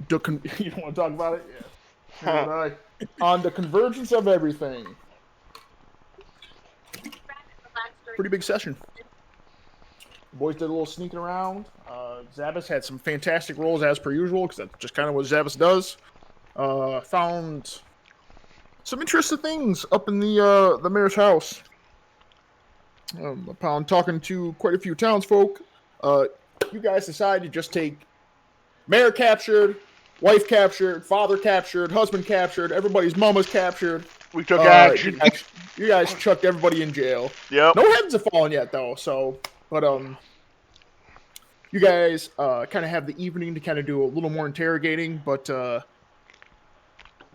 You don't want to talk about it? Yeah. Neither would I. On the Convergence of Everything. Pretty big session. The boys did a little sneaking around. Zabas had some fantastic rolls as per usual, because that's just kind of what Zabas does. Found some interesting things up in the mayor's house. Upon talking to quite a few townsfolk, uh, you guys decide to just take mayor captured, wife captured, father captured, husband captured, everybody's mama's captured. We took Uh, you action. guys, you guys chucked everybody in jail. Yep. No heads have fallen yet though. So, but you guys kind of have the evening to kind of do a little more interrogating. But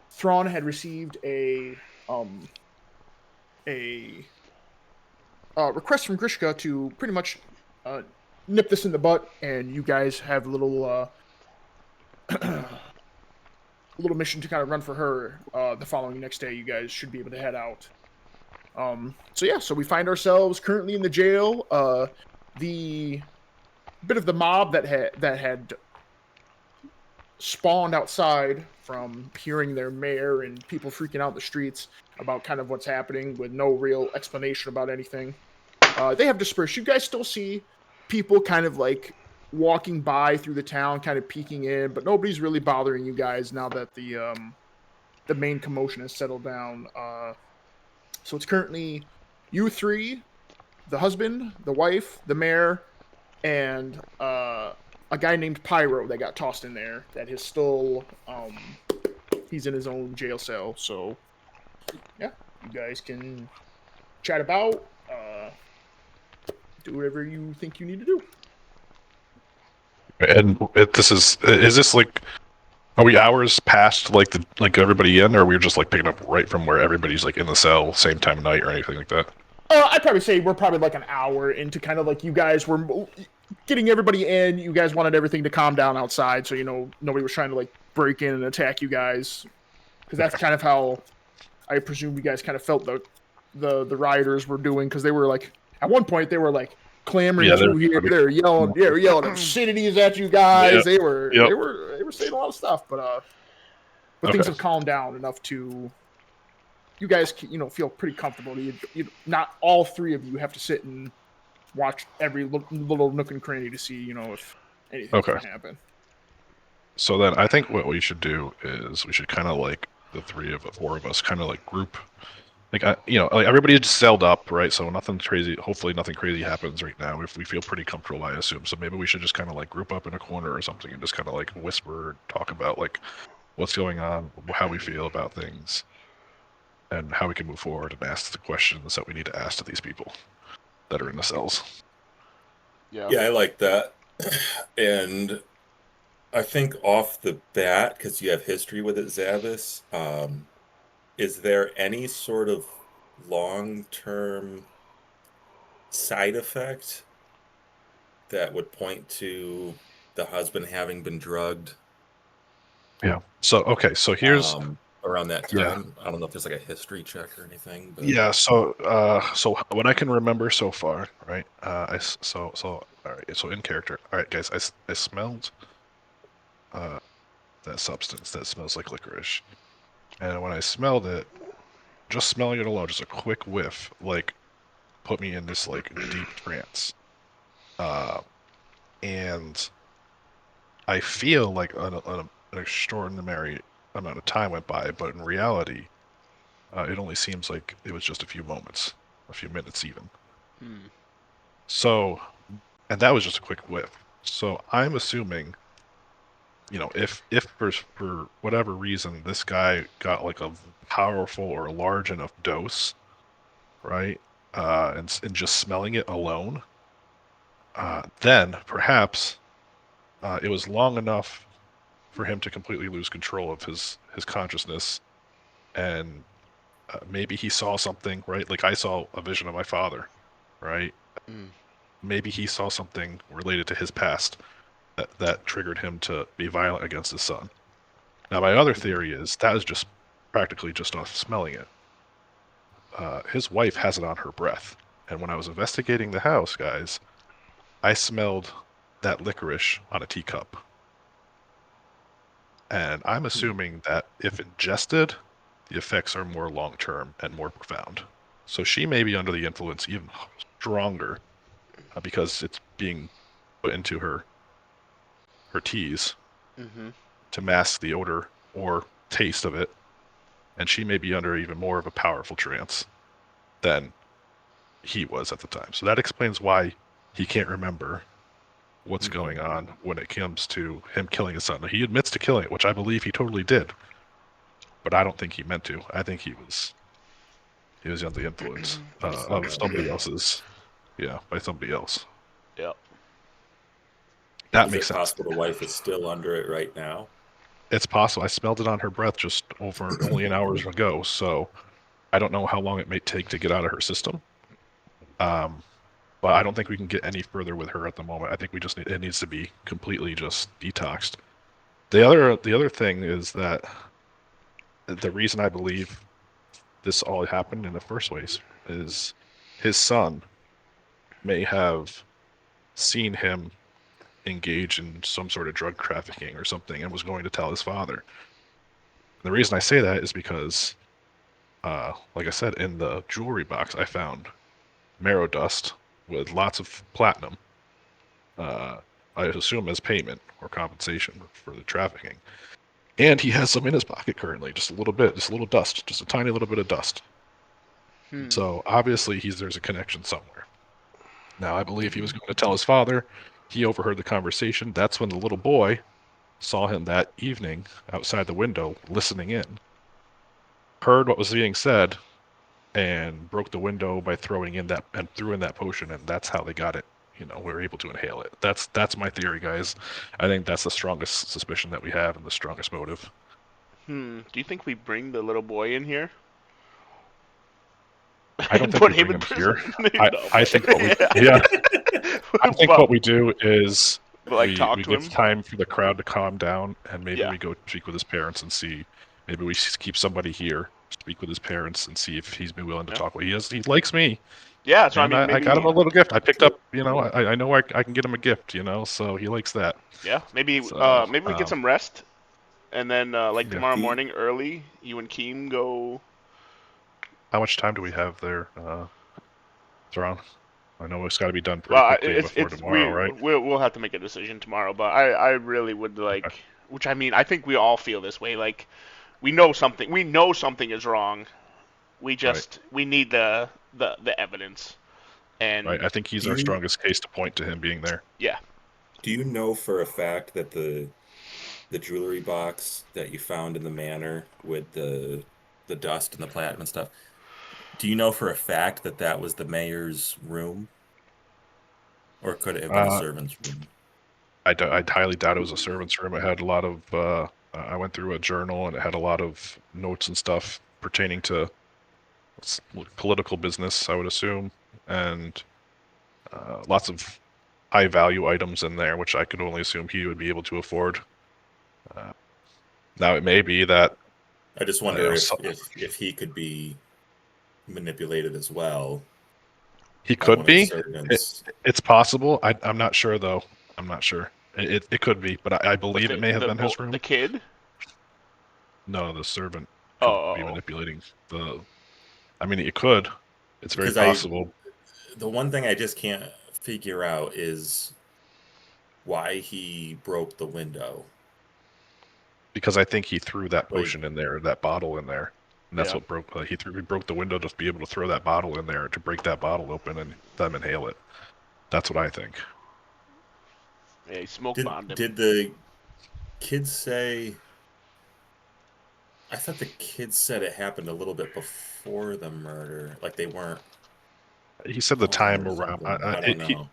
Thrawn had received um a request from Grishka to pretty much uh, nip this in the butt, and you guys have a little mission to kind of run for her. The following next day, you guys should be able to head out. So yeah, so we find ourselves currently in the jail. The bit of the mob that had spawned outside from hearing their mayor and people freaking out in the streets about kind of what's happening with no real explanation about anything. They have dispersed. You guys still see people kind of like walking by through the town, kind of peeking in, but nobody's really bothering you guys now that the main commotion has settled down. So it's currently you three, the husband, the wife, the mayor, and a guy named Pyro that got tossed in there that is still he's in his own jail cell. So yeah, you guys can chat about, do whatever you think you need to do. And is this like, are we hours past like everybody in, or are we just like picking up right from where everybody's like in the cell, same time of night or anything like that? I'd probably say we're probably like an hour into kind of like you guys were getting everybody in. You guys wanted everything to calm down outside, so nobody was trying to like break in and attack you guys, because that's kind of how I presume you guys kind of felt the rioters were doing, because they were like at one point they were like clamoring through here. They were yelling obscenities at you guys. They were saying a lot of stuff, but things have calmed down enough to you guys feel pretty comfortable. Not all three of you have to sit and watch every little nook and cranny to see if anything's gonna happen. So then I think what we should do is we should kind of like the four of us kind of like group, like like everybody's just celled up, right? So nothing crazy. Hopefully nothing crazy happens right now. If we feel pretty comfortable, I assume. So maybe we should just kind of like group up in a corner or something and just kind of like whisper, talk about like what's going on, how we feel about things, and how we can move forward and ask the questions that we need to ask to these people that are in the cells. Yeah, I like that. And I think off the bat, because you have history with it, Zavis, is there any sort of long-term side effect that would point to the husband having been drugged? Yeah. So here's around that time. I don't know if there's like a history check or anything. But... Yeah. So what I can remember so far, right? All right. So in character, all right, guys. I smelled that substance that smells like licorice, and when I smelled it, just smelling it alone, just a quick whiff, like put me in this like deep trance. And I feel like an extraordinary amount of time went by, but in reality, it only seems like it was just a few moments, a few minutes even. So, and that was just a quick whiff. So I'm assuming, if for whatever reason this guy got like a powerful or a large enough dose, right, and just smelling it alone, then perhaps it was long enough for him to completely lose control of his consciousness, and maybe he saw something, right? Like I saw a vision of my father, right? Maybe he saw something related to his past that triggered him to be violent against his son. Now, my other theory is that is just practically just off smelling it. His wife has it on her breath, and when I was investigating the house, guys, I smelled that licorice on a teacup. And I'm assuming that if ingested, the effects are more long-term and more profound. So she may be under the influence even stronger because it's being put into her teas to mask the odor or taste of it, and she may be under even more of a powerful trance than he was at the time. So that explains why he can't remember what's going on when it comes to him killing his son. He admits to killing it, which I believe he totally did, but I don't think he meant to. I think he was under the influence of somebody else's, by somebody else. Yeah. That makes sense. Possible the wife is still under it right now? It's possible. I smelled it on her breath just over only an hour ago, so I don't know how long it may take to get out of her system. But I don't think we can get any further with her at the moment. I think we just it needs to be completely just detoxed. The other thing is that the reason I believe this all happened in the first place is his son may have seen him engage in some sort of drug trafficking or something and was going to tell his father. The reason I say that is because, like I said, in the jewelry box I found marrow dust with lots of platinum. I assume as payment or compensation for the trafficking. And he has some in his pocket currently, just a little bit, just a little dust, just a tiny little bit of dust. So obviously there's a connection somewhere. Now I believe he was going to tell his father. He overheard the conversation. That's when the little boy saw him that evening outside the window listening in, heard what was being said, and broke the window by threw in that potion, and that's how they got it. We were able to inhale it. That's my theory, guys. I think that's the strongest suspicion that we have and the strongest motive. Do you think we bring the little boy in here? I don't think we bring him here. I think what we I think what we do is we give time for the crowd to calm down, and maybe we go speak with his parents and see. Maybe we keep somebody here, speak with his parents, and see if he's been willing to talk. He likes me. Yeah, so I mean, I got him a little gift. I picked up. I know I can get him a gift. So he likes that. Yeah, maybe maybe we get some rest, and then tomorrow morning early, you and Keem go. How much time do we have there, Theron? I know it's got to be done pretty quickly before tomorrow, right? We'll have to make a decision tomorrow, but I really would like, okay. Which I mean, I think we all feel this way. Like, we know something is wrong. We just we need the evidence. And right, I think he's our strongest case to point to him being there. Yeah. Do you know for a fact that the jewelry box that you found in the manor with the dust and the platinum and stuff? Do you know for a fact that that was the mayor's room? Or could it have been a servant's room? I highly doubt it was a servant's room. It had a lot of, I went through a journal and it had a lot of notes and stuff pertaining to political business, I would assume, and lots of high value items in there, which I could only assume he would be able to afford. Now, it may be that... I just wonder if he could be manipulated as well. He could be. It's possible. I'm not sure, though. I'm not sure. It could be, but I believe it may have been his room. The kid? No, the servant could be manipulating the... I mean, it could. It's very possible. The one thing I just can't figure out is why he broke the window. Because I think he threw that potion in there, that bottle in there. And that's what broke. He broke the window to be able to throw that bottle in there, to break that bottle open and them inhale it. That's what I think. Yeah, he smoke bombed him. Did the kids say... I thought the kids said it happened a little bit before the murder. Like they weren't... He said the time around... I don't know.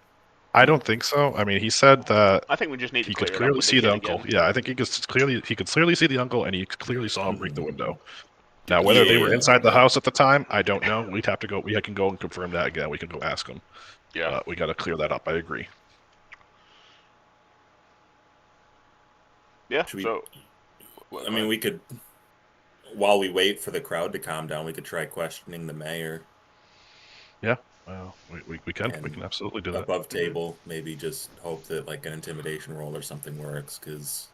I don't think so. I mean, he said that... I think we just need to he could clearly see the uncle. Again. Yeah, I think he could clearly see the uncle, and he clearly saw him break the window. Now, whether they were inside the house at the time, I don't know. We'd have to go. We can go and confirm that again. We can go ask them. Yeah. We got to clear that up. I agree. Yeah. I mean, we could, while we wait for the crowd to calm down, we could try questioning the mayor. Yeah. We can absolutely do that. Above table, maybe just hope that like an intimidation roll or something works, because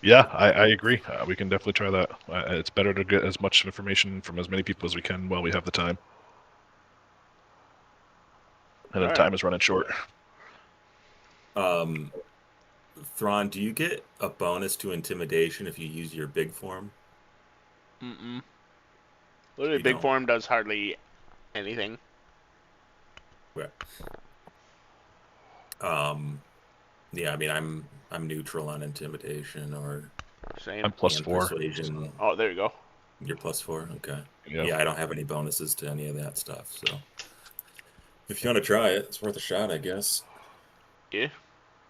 Yeah, I agree. We can definitely try that. It's better to get as much information from as many people as we can while we have the time. And the time is running short. Thrawn, do you get a bonus to intimidation if you use your big form? Mm-mm. Literally, big form does hardly anything. Okay. Yeah, I mean, I'm neutral on intimidation or Same. I'm +4. Persuasion. Oh, there you go. You're +4. Okay. Yeah. Yeah, I don't have any bonuses to any of that stuff. So if you want to try it, it's worth a shot, I guess. Yeah.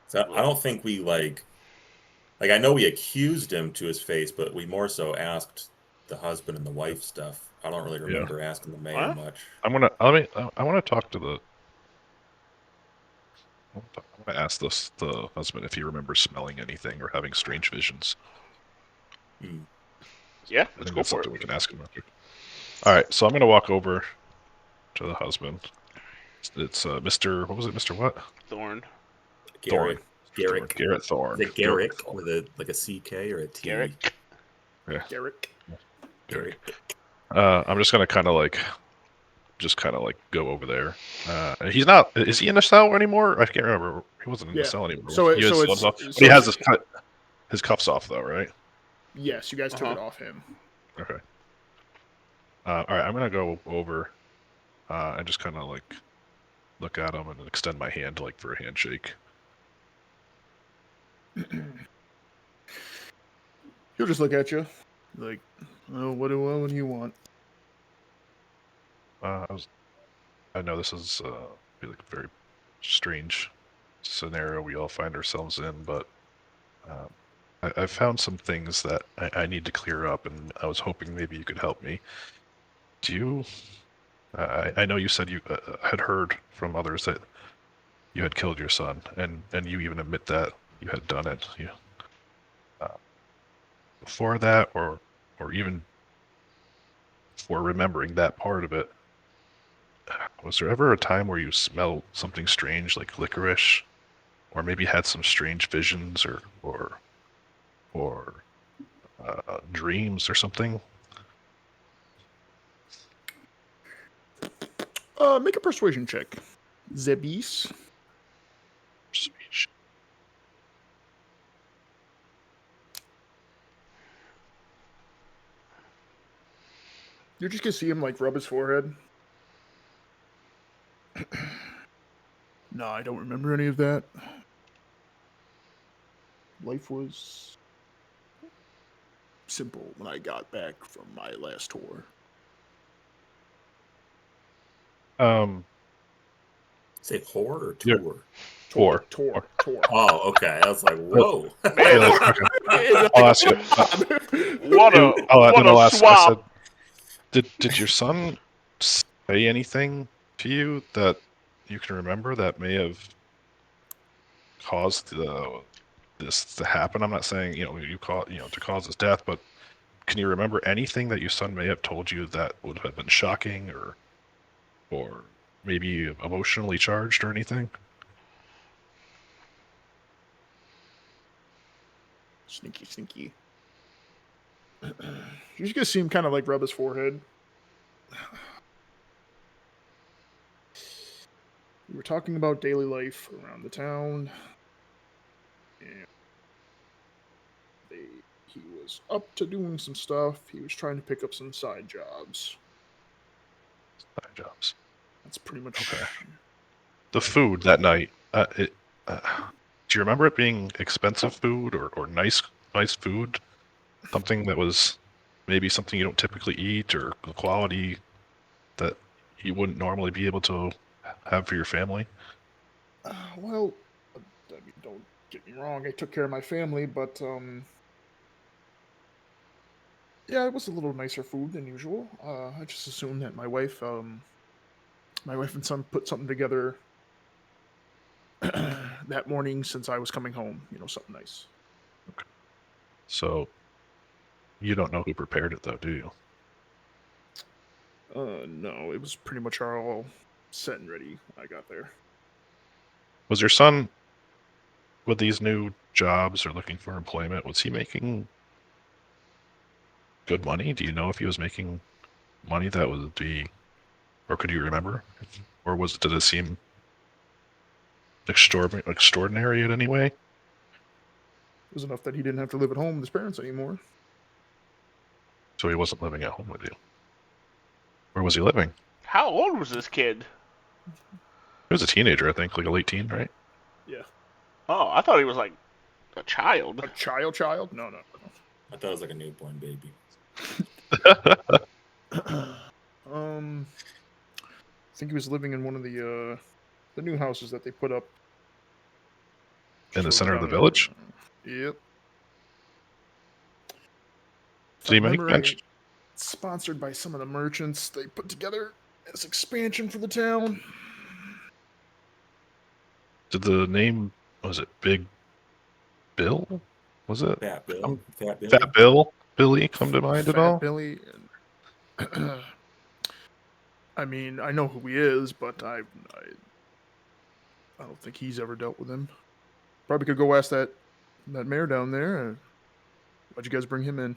So I don't think we like I know we accused him to his face, but we more so asked the husband and the wife stuff. I don't really remember asking the mayor What? much. I want to talk to the. I want to ask the husband if he remembers smelling anything or having strange visions. Yeah, I let's think go that's for something it. we can ask him after. All right, so I'm going to walk over to the husband. It's Mr. What was it? Mr. What? Thorn. Garrett. Thorn. Garrett Thorn. Is it Garrick with a CK or a T? Garrick. Yeah. Garrick. I'm just going to kind of go over there. He's not. Is he in the cell anymore? I can't remember. He wasn't in the cell anymore. So he has it's but he has his cuffs off though, right? Yes, you guys took it off him. Okay. All right, I'm gonna go over and just kind of look at him and extend my hand for a handshake. He'll just look at you, like, "Oh, what do you want?" I know this is a very strange scenario we all find ourselves in, but I found some things that I need to clear up, and I was hoping maybe you could help me. Do you? I know you said you had heard from others that you had killed your son, and you even admit that you had done it. Before that, or even for remembering that part of it, was there ever a time where you smelled something strange like licorice, or maybe had some strange visions or dreams or something? Make a persuasion check. Zebis. Speech. You're just gonna see him rub his forehead. No, I don't remember any of that. Life was simple when I got back from my last tour. Say whore or tour? Tour. Oh, okay. I was like, whoa. I'll ask you. What a swap. I said, did your son say anything to you that you can remember that may have caused this to happen? I'm not saying to cause his death, but can you remember anything that your son may have told you that would have been shocking or maybe emotionally charged or anything? Sneaky. You're just gonna see him kind of rub his forehead. We were talking about daily life around the town, and he was up to doing some stuff. He was trying to pick up some side jobs. Side jobs. That's pretty much okay. The food that night. Do you remember it being expensive food or nice food? Something that was maybe something you don't typically eat, or the quality that you wouldn't normally be able to have for your family? Well, I mean, don't get me wrong. I took care of my family, but yeah, it was a little nicer food than usual. I just assumed that my wife and son put something together that morning since I was coming home. Something nice. Okay. So you don't know who prepared it, though, do you? No, it was pretty much all set and ready when I got there. Was your son with these new jobs or looking for employment, was he making good money? Do you know if he was making money that would be, or could you remember? Or did it seem extraordinary in any way? It was enough that he didn't have to live at home with his parents anymore. So he wasn't living at home with you. Where was he living? How old was this kid? He was a teenager, I think, like a late teen, right? Yeah. Oh, I thought he was like a child. A child? No. I thought it was like a newborn baby. I think he was living in one of the new houses that they put up In the just center of the down there. village? Yep. Did he make mention? Sponsored by some of the merchants they put together as expansion for the town. Did the name, was it Big Bill? Was it? Fat Bill. Fat Bill? Billy come to mind at all? Fat Billy. I mean, I know who he is, but I don't think he's ever dealt with him. Probably could go ask that mayor down there. Why'd you guys bring him in?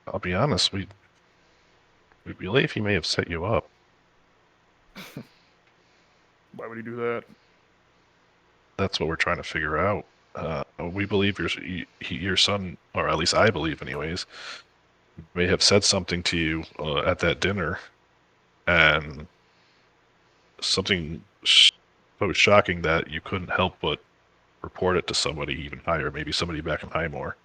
I'll be honest, we believe he may have set you up. Why would he do that? That's what we're trying to figure out. We believe your son, or at least I believe anyways, may have said something to you at that dinner, and something so shocking that you couldn't help but report it to somebody even higher, maybe somebody back in Highmore.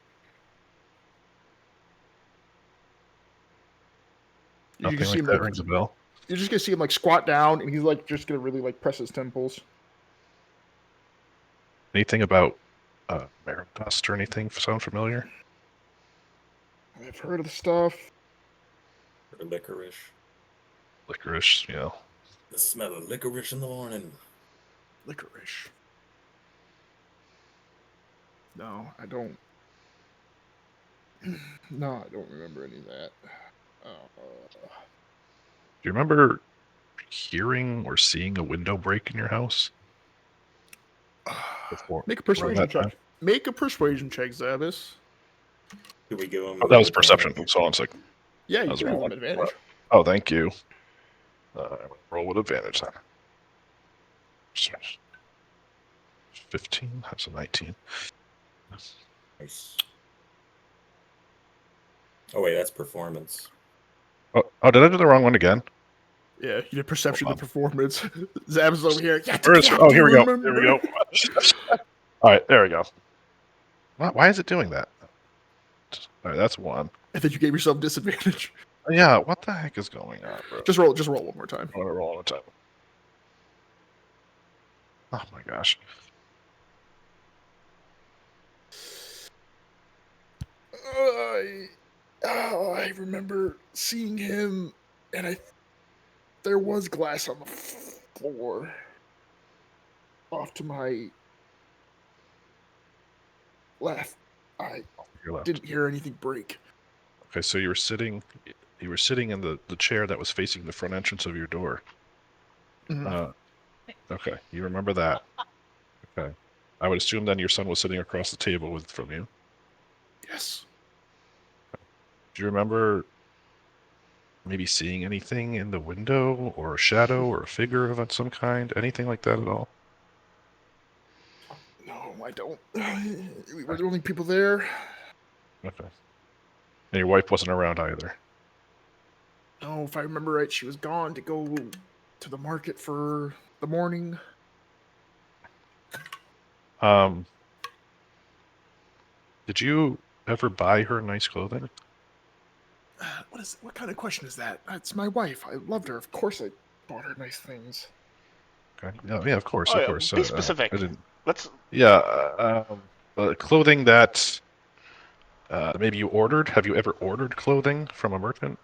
Nothing like that rings a bell. You're just gonna see him like squat down, and he's like just gonna really like press his temples. Anything about merit dust or anything sound familiar? I've heard of the stuff. Or licorice. Licorice, yeah. The smell of licorice in the morning. Licorice. No, I don't. No, I don't remember any of that. Do you remember hearing or seeing a window break in your house? Make a persuasion check. Make a persuasion check, Zabis. Did we give him? Oh, that was perception. So I'm like, yeah, you can roll an advantage. Oh, thank you. Roll with advantage then. 15. That's a 19. Nice. Oh wait, that's performance. Oh, did I do the wrong one again? Yeah, you did perception and performance. Zab's over here. Yeah, here we go. Here we go. All right, there we go. Why is it doing that? All right, that's one. I think you gave yourself disadvantage. Yeah, what the heck is going on, bro? Just roll one more time. I want to roll one more time. Oh my gosh. I remember seeing him, and there was glass on the floor off to my left. I didn't hear anything break. Okay, so you were sitting in the chair that was facing the front entrance of your door. Mm-hmm. Okay, you remember that. Okay. I would assume then your son was sitting across the table from you. Yes. Do you remember maybe seeing anything in the window, or a shadow, or a figure of some kind? Anything like that at all? No, I don't. We were the only people there. Okay. And your wife wasn't around either? No, if I remember right, she was gone to go to the market for the morning. Did you ever buy her nice clothing? What kind of question is that? That's my wife. I loved her. Of course I bought her nice things. Okay. Yeah, of course, of course. Be specific. Let's. Yeah, clothing that maybe you ordered. Have you ever ordered clothing from a merchant?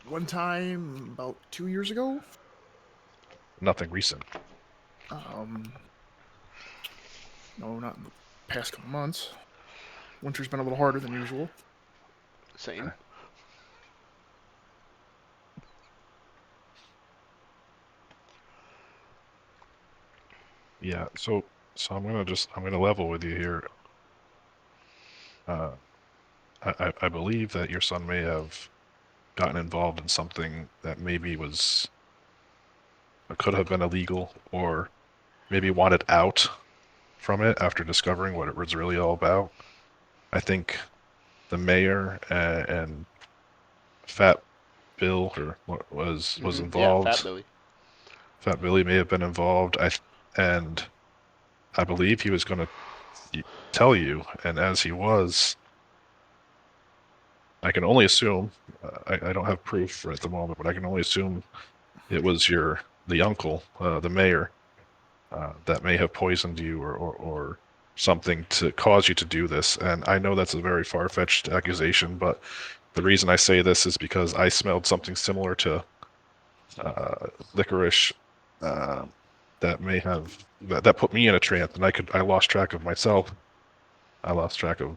One time about 2 years ago. Nothing recent. No, not in the past couple months. Winter's been a little harder than usual. Same. Okay. Yeah. So I'm gonna level with you here. I believe that your son may have gotten involved in something that maybe could have been illegal, or maybe wanted out from it after discovering what it was really all about. I think the mayor and Fat Bill or what was Yeah, Fat involved. Billy. Fat Billy may have been involved. And I believe he was going to tell you, and as he was, I can only assume. I don't have proof at the moment, but I can only assume it was the uncle, the mayor, that may have poisoned you or something to cause you to do this. And I know that's a very far-fetched accusation, but the reason I say this is because I smelled something similar to licorice that may have that put me in a trance, and I lost track of myself. I lost track of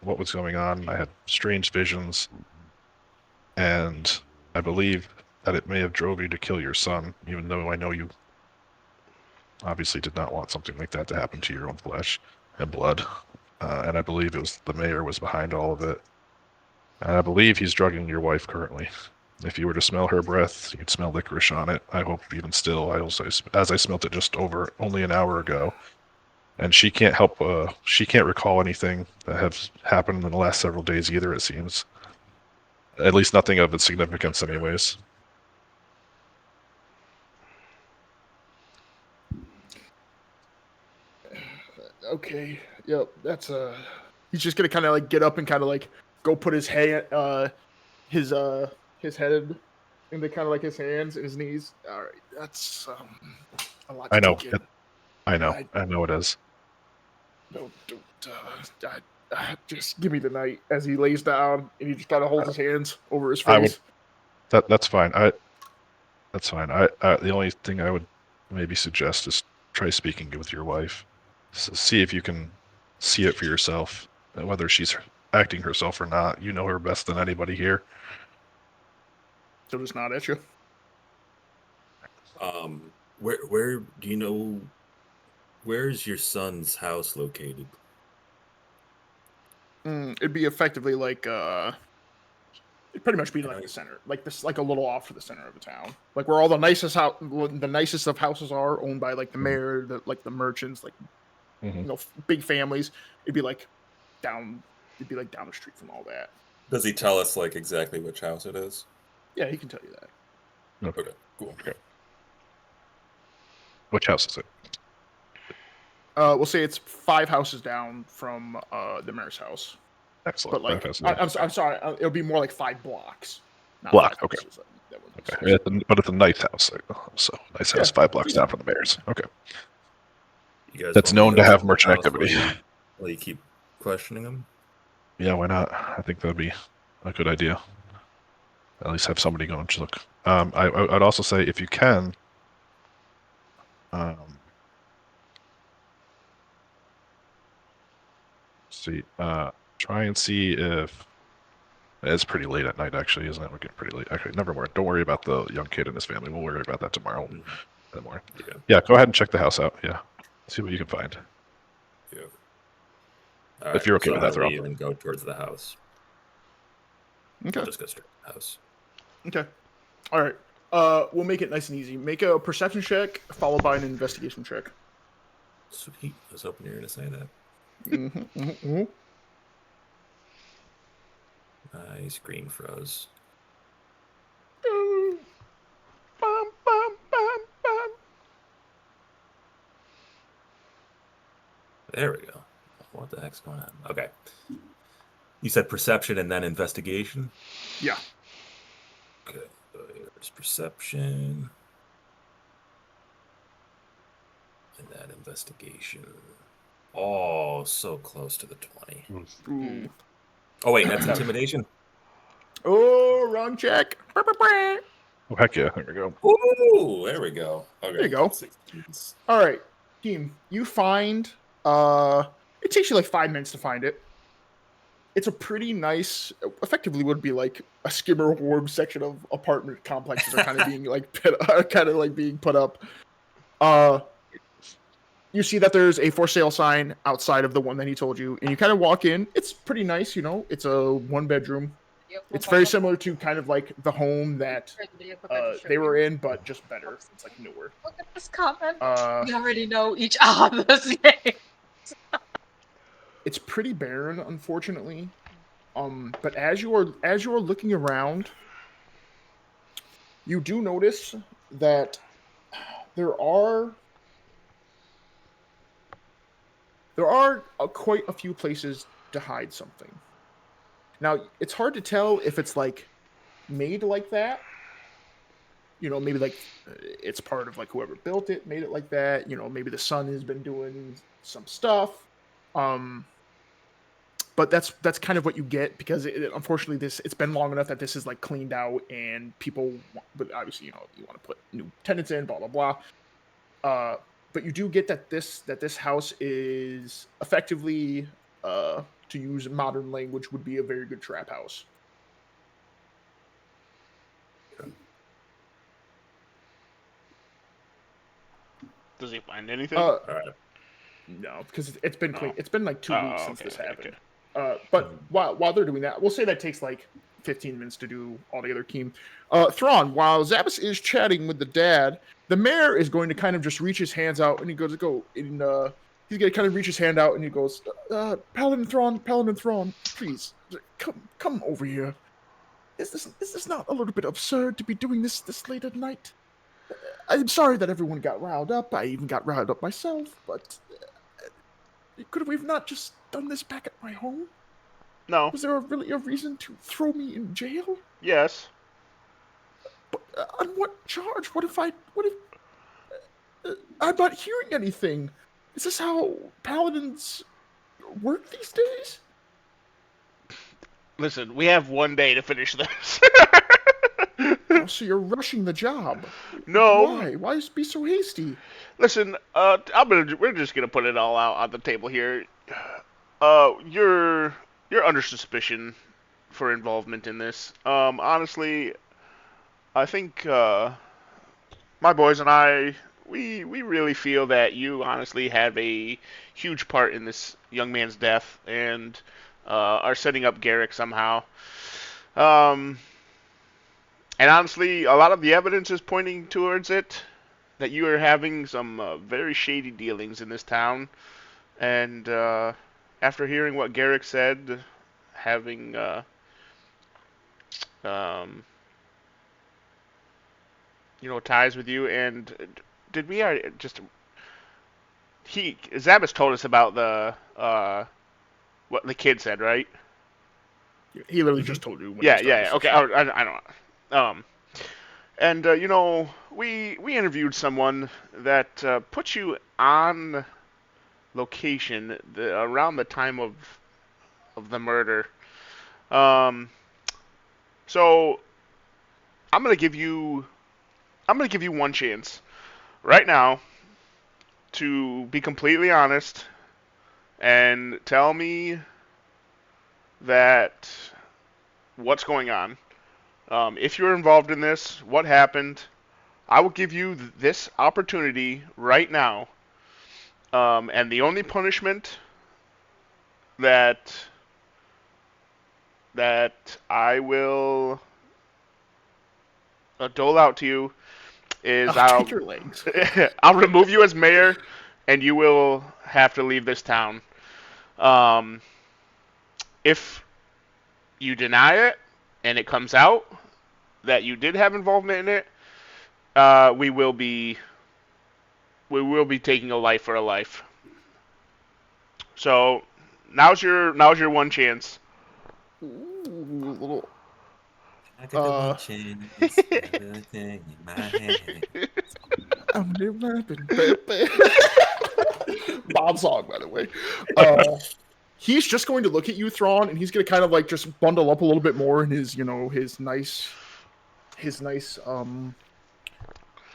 what was going on. I had strange visions, and I believe that it may have drove you to kill your son, even though I know you obviously did not want something like that to happen to your own flesh and blood. And I believe the mayor was behind all of it. And I believe he's drugging your wife currently. If you were to smell her breath, you'd smell licorice on it. I hope even still. As I smelt it just over only an hour ago, and she can't help. She can't recall anything that has happened in the last several days either. It seems, at least nothing of its significance, anyways. Okay. Yep. That's He's just gonna kind of like get up and kind of like go put his his uh his head into kind of like his hands and his knees. All right. That's a lot I to know. take in. I know. I I know it is. don't just give me the night as he lays down and he just kind of holds his hands over his I would. face. That's fine. That's fine. The only thing I would maybe suggest is try speaking with your wife. See if you can see it for yourself, whether she's acting herself or not. You know her best than anybody here. She'll just nod at you. Where do you know? Where's your son's house located? It'd be effectively like it'd pretty much be like And the center, like this, like a little off to the center of the town, like where all the nicest of houses are owned by like the mayor, the merchants, like Mm-hmm. big families. It'd be like down, it'd be like down the street from all that. does he tell us like exactly which house it is? Yeah, he can tell you that. Okay. Okay, cool. Okay. Which house is it? We'll say it's 5 houses down from the mayor's house, Excellent. but like I'm sorry, it'll be more like 5 blocks, not Block. 5 Okay. houses. That Okay. But it's a nice house. So nice house, 5 blocks down from the mayor's. Okay. You guys That's want me known to go have check the merchant house activity. while you keep questioning him? Yeah, why not? I think that'd be a good idea. At least have somebody go and look. I'd also say if you can, see, try and see if it's pretty late at night. Actually, isn't it? We're getting pretty late. Actually, never mind. Don't worry about the young kid and his family. We'll worry about that tomorrow. In the morning. Yeah, go ahead and check the house out. Yeah, see what you can find. Yeah. If you're okay with that, I'll leave and go towards the house. Okay. I'll just go straight to the house. Okay. All right. We'll make it nice and easy. Make a perception check followed by an investigation check. Sweet. I was hoping you were going to say that. My screen froze. There we go. What the heck's going on? Okay. You said perception and then investigation? Yeah. Okay. There's perception. And that investigation. Oh, so close to the 20. Ooh. Oh, wait, that's intimidation? Oh, wrong check. Oh, heck yeah. There we go. Ooh, there we go. Okay. There you go. 16s. All right, team. You find it takes you like 5 minutes to find it. It's a pretty nice, effectively would be like a Skimmer Ward section of apartment complexes are kind of being like being put up. You see that there's a for sale sign outside of the one that he told you, and you kind of walk in. It's pretty nice, It's a 1-bedroom. It's very similar to kind of like the home that they were in, but just better. It's like newer. Look at this comment. We already know each other's name. It's pretty barren, unfortunately. But as you are looking around, you do notice that there are quite a few places to hide something. Now, it's hard to tell if it's like made like that. Maybe like it's part of like whoever built it made it like that. Maybe the son has been doing some stuff. But that's kind of what you get because unfortunately it's been long enough that this is like cleaned out and people, but obviously you want to put new tenants in, blah blah blah. But you do get that this house is effectively, to use modern language, would be a very good trap house. Does he find anything? No, because it's been clean. It's been like 2 weeks since this happened. But while they're doing that, we'll say that takes like 15 minutes to do altogether, Keem. Thrawn, while Zabbis is chatting with the dad, the mayor is going to kind of just reach his hands out, and he goes, he's going to kind of reach his hand out, and he goes, Paladin Thrawn, please, come over here. Is this not a little bit absurd to be doing this late at night? I'm sorry that everyone got riled up. I even got riled up myself, but could we have not just done this back at my home? No. Was there really a reason to throw me in jail? Yes. But on what charge? What if I'm not hearing anything? Is this how paladins work these days? Listen, we have 1 day to finish this. Oh, so you're rushing the job? No. Why? Why be so hasty? Listen, we're just gonna put it all out on the table here. You're under suspicion for involvement in this. Honestly, I think my boys and I, we really feel that you honestly have a huge part in this young man's death and are setting up Garrick somehow. And honestly, a lot of the evidence is pointing towards it, that you are having some very shady dealings in this town. And after hearing what Garrick said, having ties with you, and did we just Zabbis told us about the what the kid said, right? He literally just told you. Yeah. Okay, I don't know. And we interviewed someone that put you on location around the time of the murder. So I'm gonna give you one chance right now to be completely honest and tell me that what's going on. If you're involved in this, what happened? I will give you this opportunity right now. And the only punishment that I will dole out to you is take your legs. I'll remove you as mayor, and you will have to leave this town. If you deny it and it comes out that you did have involvement in it, we will be taking a life for a life. So now's your one chance. Ooh, I got the one chance, everything in my hand. I'm Bob song, by the way. He's just going to look at you, Thrawn, and he's going to kind of like just bundle up a little bit more in his, his nice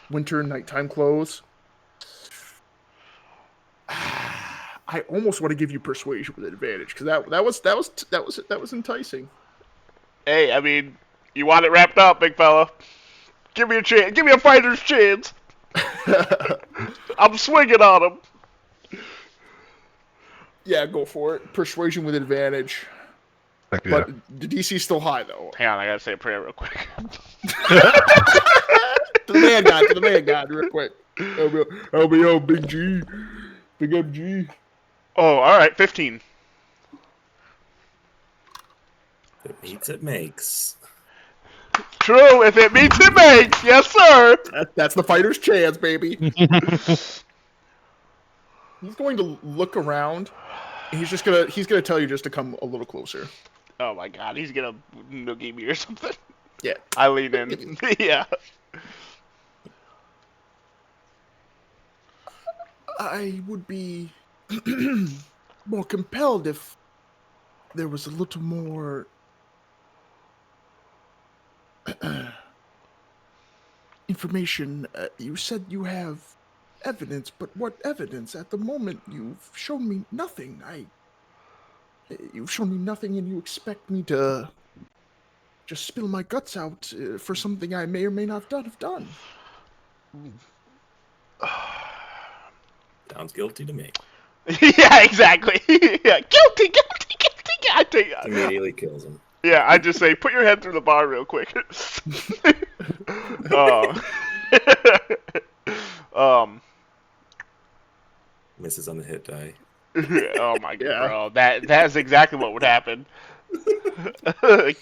winter nighttime clothes. I almost want to give you persuasion with advantage because that was enticing. Hey, I mean, you want it wrapped up, big fella? Give me a chance. Give me a fighter's chance. I'm swinging on him. Yeah, go for it. Persuasion with advantage. Heck yeah. But the DC's still high, though. Hang on, I gotta say a prayer real quick. To the man god, real quick. LBO, Big G. Big MG. Oh, all right, 15. If it meets, it makes. True, if it meets, it makes. Yes, sir. That's the fighter's chance, baby. He's going to look around. And he's gonna tell you just to come a little closer. Oh my God, he's gonna noogie me or something. Yeah. I lean in. Yeah. I would be more compelled if there was a little more information. You said you have evidence, but what evidence? At the moment, you've shown me nothing. You've shown me nothing, and you expect me to just spill my guts out for something I may or may not have done. Sounds guilty to me. Yeah, exactly. Yeah, guilty. I take it. Immediately kills him. Yeah, I just say, put your head through the bar real quick. Misses on the hit die. Oh my God, bro. That's exactly what would happen.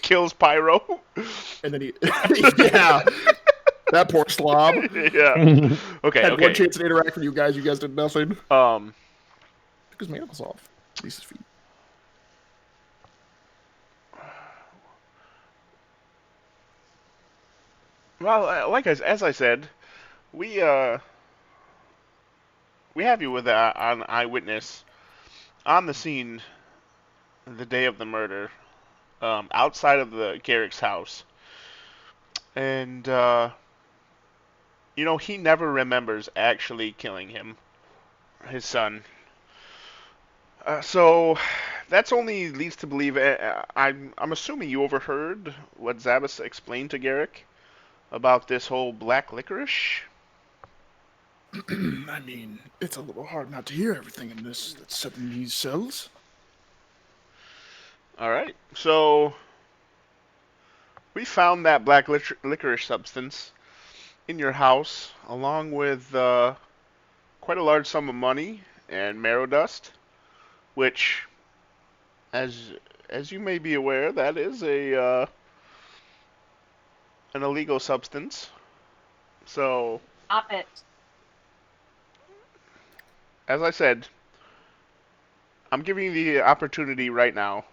Kills Pyro. And then yeah. That poor slob. Yeah. Okay. Had one chance to interact with you guys. You guys did nothing. Took his manacles off. At least his feet. Well, as I said, we have you with an eyewitness on the scene the day of the murder, outside of the Garrick's house, and he never remembers actually killing his son. So that's only leads to believe. I'm assuming you overheard what Zabas explained to Garrick about this whole black licorice. I mean, it's a little hard not to hear everything in this that's said in these cells. All right, so we found that black licorice substance in your house, along with quite a large sum of money and marrow dust, which, as you may be aware, that is an illegal substance. So, Stop it. as I said, I'm giving you the opportunity right now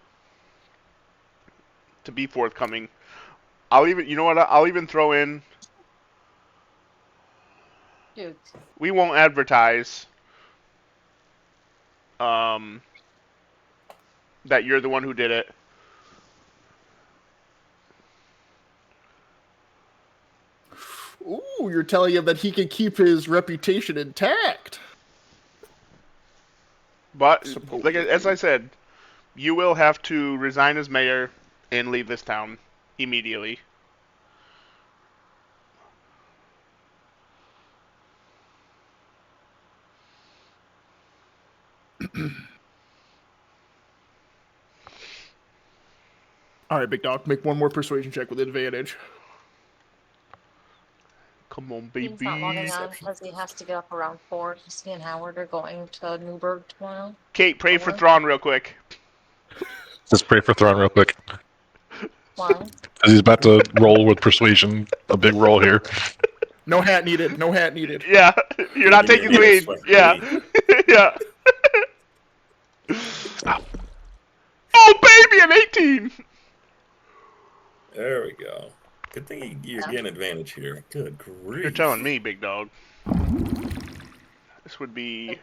to be forthcoming. I'll even throw in. Dude. We won't advertise that you're the one who did it. Ooh, you're telling him that he can keep his reputation intact. But, as I said, you will have to resign as mayor and leave this town immediately. All right, big dog, make one more persuasion check with advantage. Come on, baby. He's not logging on because he has to get up around 4. He and Howard are going to Newburgh tomorrow. Kate, pray for Thrawn real quick. Just pray for Thrawn real quick. Why? Because he's about to roll with persuasion. A big roll here. No hat needed. No hat needed. Yeah, you're not taking the lead. Yeah. Yeah. Oh, baby, an 18! There we go. Good thing you're getting advantage here. Good grief. You're telling me, big dog. This would be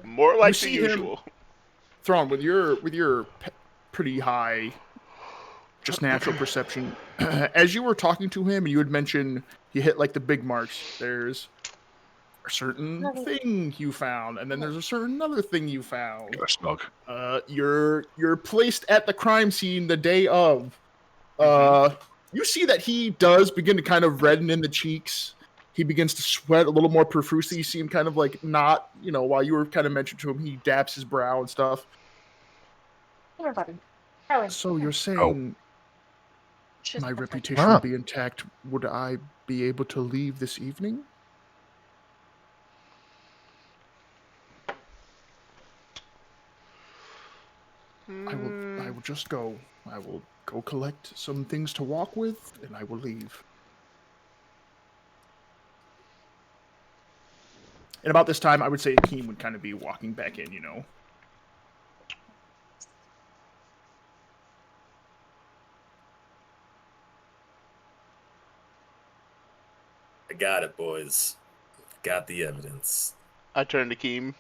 more like the usual. Thrawn, with your pretty high, just natural perception, as you were talking to him, and you had mentioned you hit like the big marks. There's a certain thing you found, and then there's a certain other thing you found. You're placed at the crime scene the day of. You see that he does begin to kind of redden in the cheeks. He begins to sweat a little more profusely. You see him kind of like not, while you were kind of mentioned to him, he daps his brow and stuff. Everybody. Charlie. So you're saying She's my perfect. reputation would be intact? Would I be able to leave this evening? I will just go. I will go collect some things to walk with, and I will leave. And about this time, I would say Akeem would kind of be walking back in, I got it, boys. Got the evidence. I turn to Keem.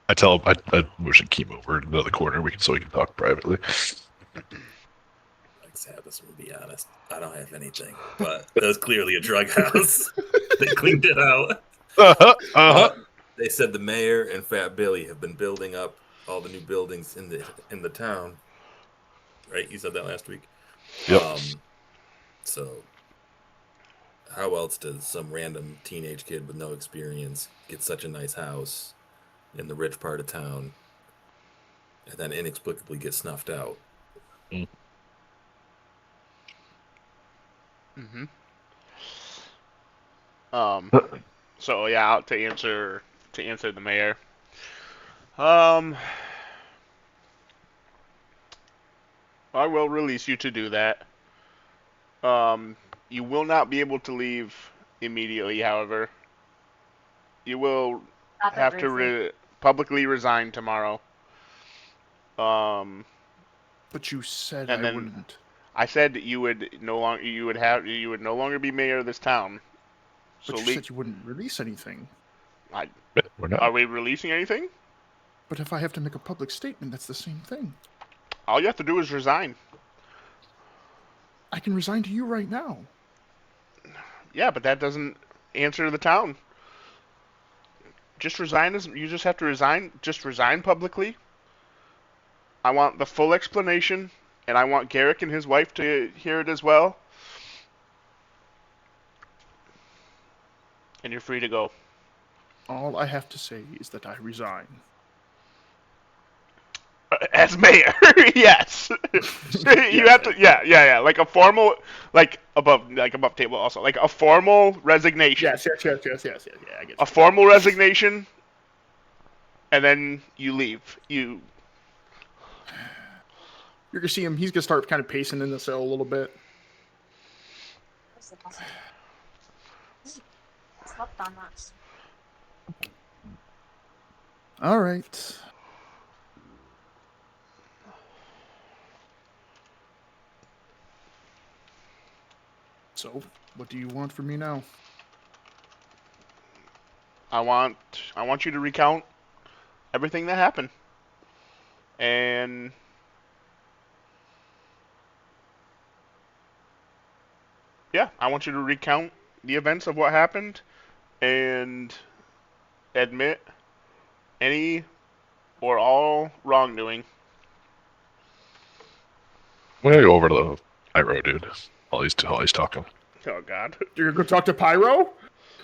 I tell him I motion Keem over to the corner so we can talk privately. Like Sabbath, to be honest, I don't have anything, but that's clearly a drug house. They cleaned it out. They said the mayor and Fat Billy have been building up all the new buildings in the town. Right? You said that last week. Yep. So how else does some random teenage kid with no experience get such a nice house in the rich part of town and then inexplicably get snuffed out? Mm-hmm. So yeah, to answer the mayor. I will release you to do that. You will not be able to leave immediately, however. You will have to publicly resign tomorrow. But you said and I then wouldn't. I said that you would no longer be mayor of this town. But you said you wouldn't release anything. We're not. Are we releasing anything? But if I have to make a public statement, that's the same thing. All you have to do is resign. I can resign to you right now. Yeah, but that doesn't answer the town. Just resign. You just have to resign. Just resign publicly. I want the full explanation, and I want Garrick and his wife to hear it as well. And you're free to go. All I have to say is that I resign. As mayor, yes. You have to, yeah, like a formal, like above table also, like a formal resignation. Yes, yeah, I get you. A formal resignation, and then you leave. You're gonna see him. He's gonna start kind of pacing in the cell a little bit. All right. So, what do you want from me now? I want you to recount everything that happened, and yeah, I want you to recount the events of what happened, and admit any or all wrongdoing. We're gonna go over to the Pyro dude while he's talking. Oh God! You're gonna go talk to Pyro?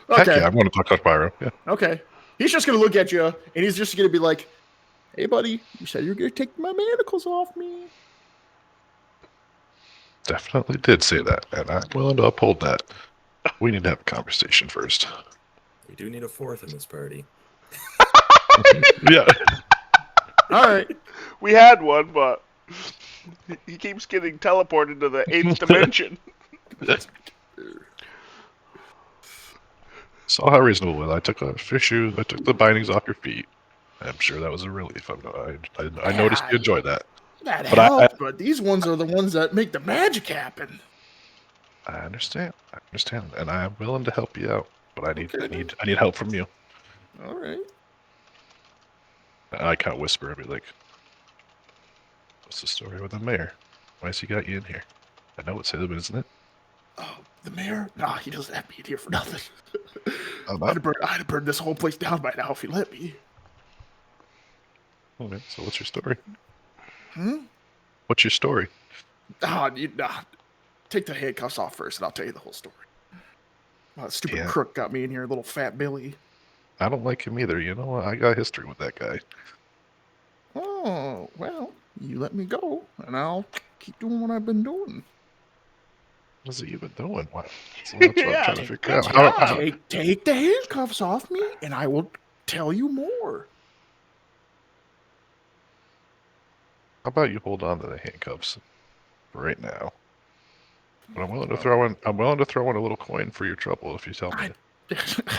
Okay. Heck yeah, I'm gonna talk to Pyro. Yeah. Okay. He's just gonna look at you, and he's just gonna be like, "Hey, buddy, you said you were gonna take my manacles off me." Definitely did say that, and I'm willing to uphold that. We need to have a conversation first. We do need a fourth in this party. Yeah. All right. We had one, but he keeps getting teleported to the 8th dimension. Saw how reasonable it was. I took off your shoes. I took the bindings off your feet. I'm sure that was a relief. I noticed you enjoyed that. That helped, but these ones are the ones that make the magic happen. I understand, and I am willing to help you out. But I need help from you. All right. I kind of whisper and be like, "What's the story with the mayor? Why has he got you in here? I know it's him, isn't it?" Oh, the mayor? Nah, he doesn't have me in here for nothing. I'd have burned this whole place down by now if he let me. Okay, so what's your story? Hmm? What's your story? Take the handcuffs off first, and I'll tell you the whole story. Stupid Yeah. crook got me in here, little fat Billy. I don't like him either. You know what? I got history with that guy. Oh, well, you let me go, and I'll keep doing what I've been doing. What's he even doing? What? So that's what I'm Yeah, trying to figure good out. job. Take the handcuffs off me, and I will tell you more. How about you hold on to the handcuffs for right now? But I'm willing to throw in. I'm willing to throw in a little coin for your trouble if you tell me.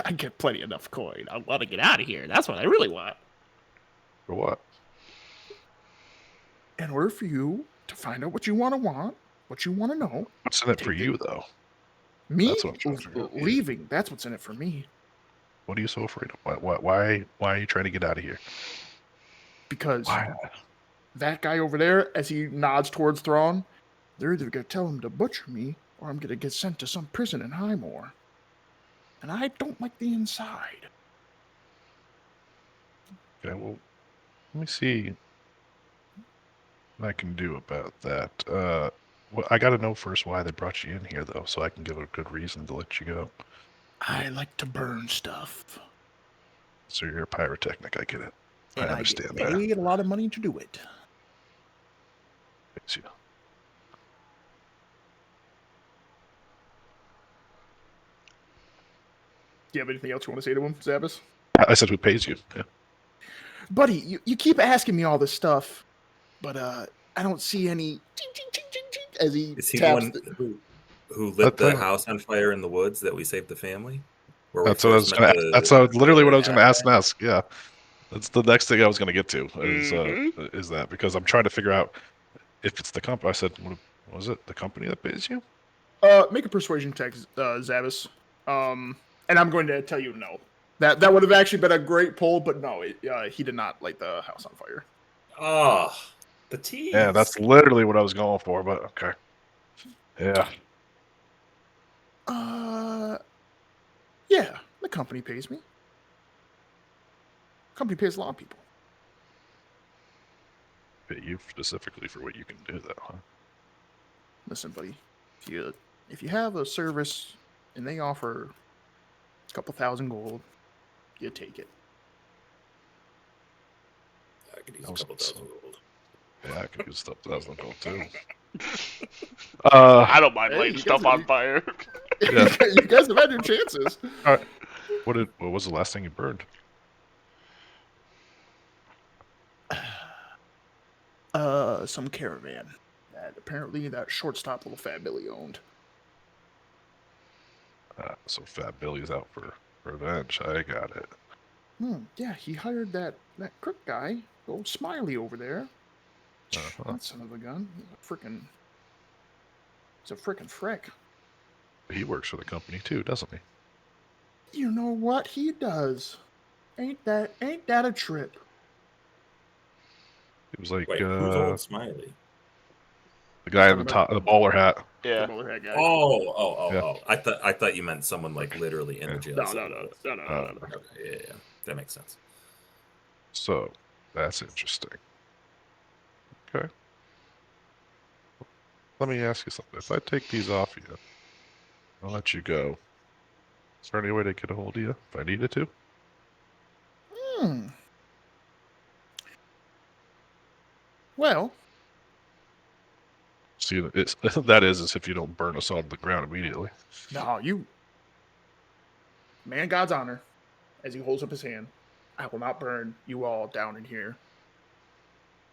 I get plenty enough coin. I want to get out of here. That's what I really want. For what? In order for you to find out what you want, what you want to know. What's in it for you, though? Me? That's what I'm trying to figure out. Leaving. That's what's in it for me. What are you so afraid of? Why are you trying to get out of here? Because Why? that guy over there, as he nods towards Thrawn, they're either going to tell him to butcher me, or I'm going to get sent to some prison in Highmore. And I don't like the inside. Okay, well, let me see what I can do about that. Well, I got to know first why they brought you in here, though, so I can give a good reason to let you go. I like to burn stuff. So you're a pyrotechnic, I get it. And I understand get paid a lot of money to do it. Thanks, you. Do you have anything else you want to say to him, Zabbis? I said who pays you. Yeah. Buddy, you keep asking me all this stuff, but I don't see any as he Is he taps the one who lit the house on fire in the woods that we saved the family? Where That's what I was going to. That's literally what I was going to ask. Yeah, that's the next thing I was going to get to is that, because I'm trying to figure out if it's the company. I said, what was it? The company that pays you? Make a persuasion check, Zabbis. And I'm going to tell you no. That would have actually been a great poll, but no, he did not light the house on fire. Oh, the tease. Yeah, that's literally what I was going for, but okay. Yeah. Yeah, the company pays me. The company pays a lot of people. Pay you specifically for what you can do, though, huh? Listen, buddy, if you have a service and they offer a couple thousand gold, you take it. I could use a couple thousand gold. Yeah, I could use a couple thousand gold too. I don't mind lighting stuff on fire. Yeah. You guys have had your chances. All right. What was the last thing you burned? Some caravan that apparently that shortstop little fat Billy owned. So Fat Billy's out for revenge. I got it. Yeah, he hired that crook guy, old Smiley over there. That son of a gun. He's a frickin' frick. He works for the company too, doesn't he? You know what he does? Ain't that a trip? He was like, wait, who's old Smiley? The guy in the top, the bowler hat. Yeah. The bowler hat guy. Oh. I thought you meant someone like literally in the jail. No. Okay, yeah. That makes sense. So that's interesting. Okay. Let me ask you something. If I take these off you, I'll let you go. Is there any way to get a hold of you if I needed to? Well, see, that is if you don't burn us on the ground immediately. No, man, God's honor, as he holds up his hand, I will not burn you all down in here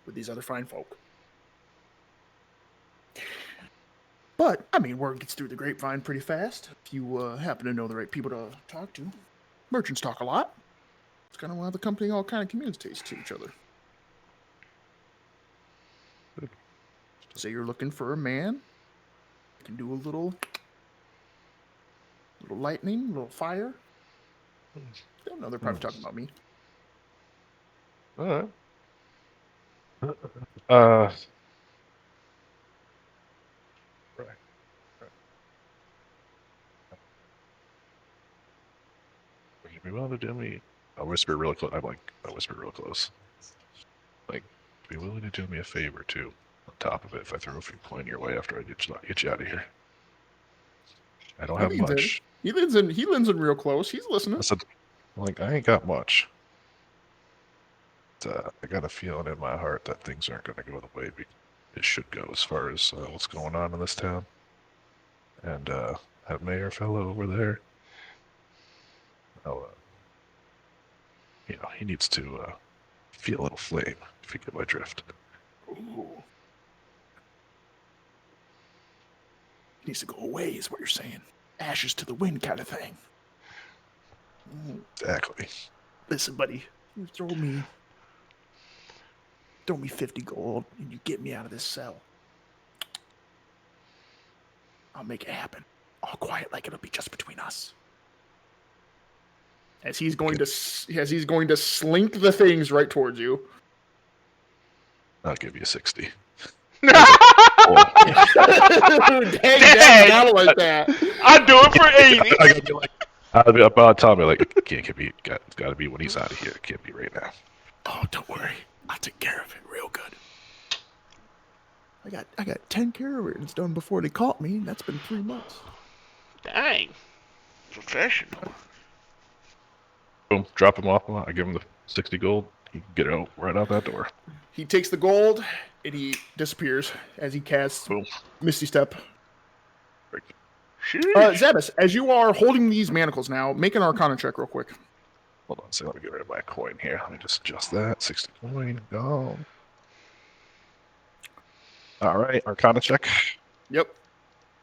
with these other fine folk. But, I mean, word gets through the grapevine pretty fast if you happen to know the right people to talk to. Merchants talk a lot. It's kind of why the company all kind of communicates to each other. Good. Say you're looking for a man. You can do a little lightning, a little fire. They'll know they're probably talking about me. All right. Right. Would you be willing to do me? I'll whisper real close. I whisper real close. Like, be willing to do me a favor too. On top of it, if I throw a few coin your way after I get you out of here. I don't have much. He leans in real close. He's listening. I said, like, I ain't got much. I got a feeling in my heart that things aren't going to go the way it should go as far as what's going on in this town. And that mayor fellow over there, well, he needs to feel a little flame, if you get my drift. Ooh. He needs to go away, is what you're saying. Ashes to the wind kind of thing. Exactly. Listen, buddy, you throw me 50 gold and you get me out of this cell. I'll make it happen. All quiet, like it'll be just between us. As he's going to slink the things right towards you. I'll give you 60. Dang, Dad's not like that. I'd do it for 80. I gotta be like, I'll tell me, like, it can't be, it's gotta be when he's out of here. It can't be right now. Oh, don't worry. I'll take care of it real good. I got 10 caravans done before they caught me, and that's been 3 months. Dang. Professional. Boom, drop him off. I give him the 60 gold. He can get out right out that door. He takes the gold, and he disappears as he casts Boom. Misty Step. Sheesh. Zabas, as you are holding these manacles now, make an Arcana check real quick. Hold on, let me get rid of my coin here. Let me just adjust that. 60 coin, go. All right, Arcana check. Yep.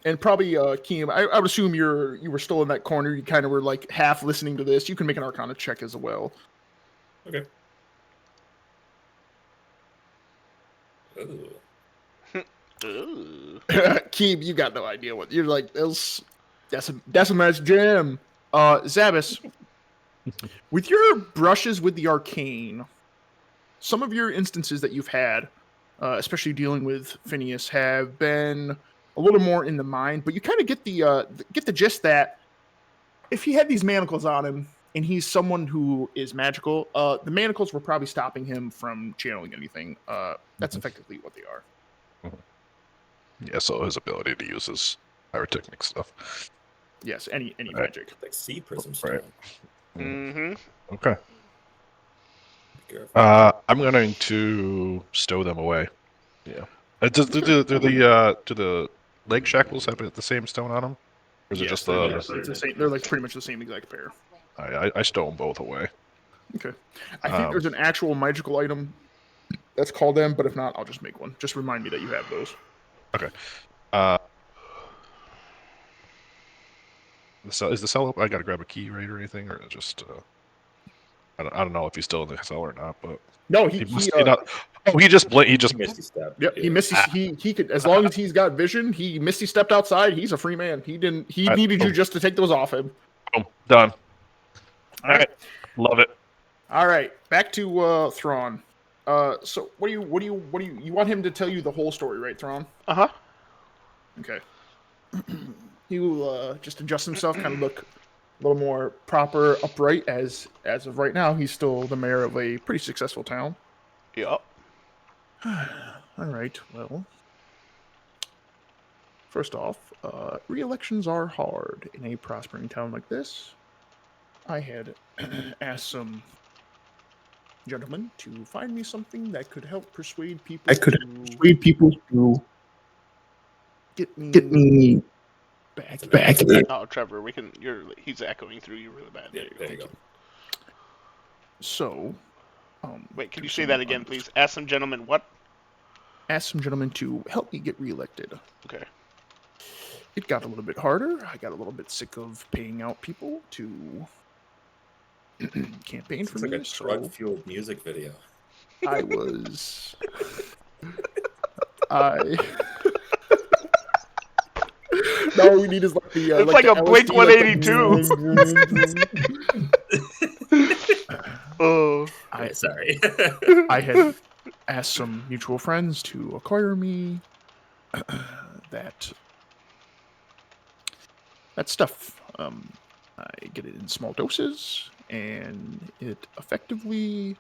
And probably, Keem, I would assume you were still in that corner. You kind of were like half listening to this. You can make an Arcana check as well. Okay. Ooh. Ooh. Keem, you got no idea what you're like. That's a nice gem. Zabas, with your brushes with the arcane, some of your instances that you've had, especially dealing with Phineas, have been a little more in the mind. But you kind of get the gist that if he had these manacles on him and he's someone who is magical, the manacles were probably stopping him from channeling anything. That's effectively what they are. Yeah, so his ability to use his pyrotechnic stuff. Yes, any Right. magic. Like sea prism stone. Right. Mm-hmm. Okay. Be careful. I'm going to stow them away. Yeah. Do the leg shackles have the same stone on them? Or is it just the? It's the same. They're like pretty much the same exact pair. I stow them both away. Okay. I think there's an actual magical item that's called them, but if not, I'll just make one. Just remind me that you have those. Okay. Is the cell open? I gotta grab a key, right, or anything, or just I don't know if he's still in the cell or not, but No, he just Misty step. Yep, he misty. He could, as long as he's got vision. He misty stepped outside. He's a free man. He needed you just to take those off him. boom, done. All right. Love it. All right, back to Thrawn. So what do you want him to tell you the whole story, right, Thrawn? Uh-huh. Okay. He will just adjust himself, kind of look a little more proper, upright. As of right now, he's still the mayor of a pretty successful town. Yep. All right. Well, first off, re-elections are hard in a prospering town like this. I had asked some gentlemen to find me something that could help persuade people. To get me back. Oh, Trevor, he's echoing through you really bad. Yeah, there you go. So, Wait, can you say that again, please? Ask some gentlemen what? Ask some gentlemen to help me get reelected. Okay. It got a little bit harder. I got a little bit sick of paying out people to campaign for It's me. like a So drug-fueled music video. I was. No, we need is like the. It's like a Blink 182. Oh. Sorry. I had asked some mutual friends to acquire me that stuff. I get it in small doses, and it effectively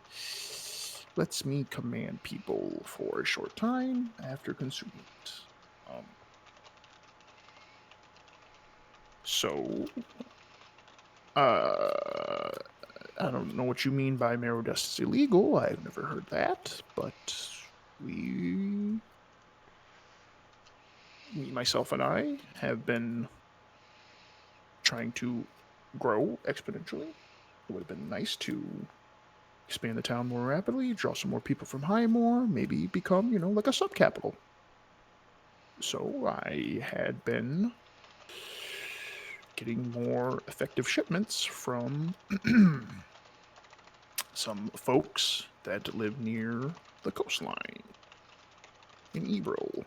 lets me command people for a short time after consuming it. So, I don't know what you mean by marrow dust is illegal. I've never heard that, but me, myself, and I have been trying to grow exponentially. It would have been nice to expand the town more rapidly, draw some more people from Highmore, maybe become, like a sub-capital. So I had been getting more effective shipments from some folks that live near the coastline in Ebro.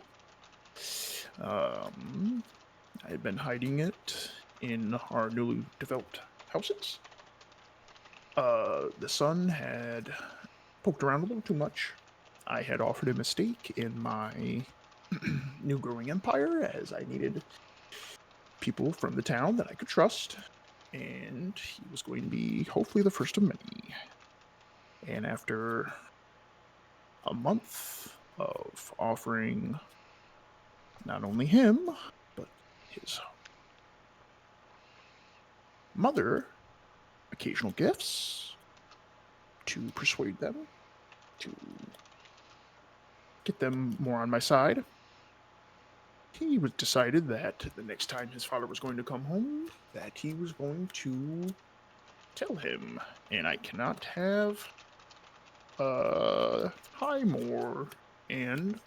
I had been hiding it in our newly developed houses. The son had poked around a little too much. I had offered him a stake in my new growing empire, as I needed people from the town that I could trust, and he was going to be hopefully the first of many. And after a month of offering not only him, but his mother occasional gifts to persuade them, to get them more on my side, he was decided that the next time his father was going to come home, that he was going to tell him. And I cannot have Highmore and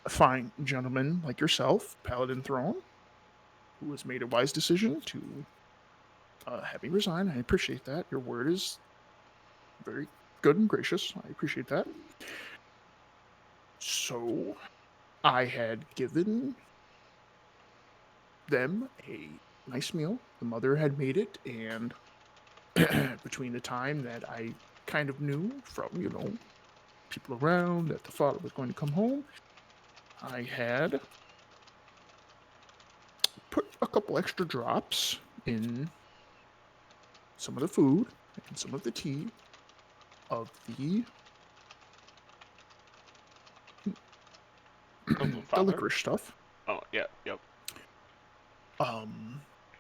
a fine gentleman like yourself, Paladin Throne, who has made a wise decision to have me resign. I appreciate that. Your word is very good and gracious. I appreciate that. So, I had given them a nice meal. The mother had made it, and between the time that I kind of knew from, people around that the father was going to come home, I had put a couple extra drops in some of the food and some of the tea of the the licorice stuff. Oh, yeah, yep.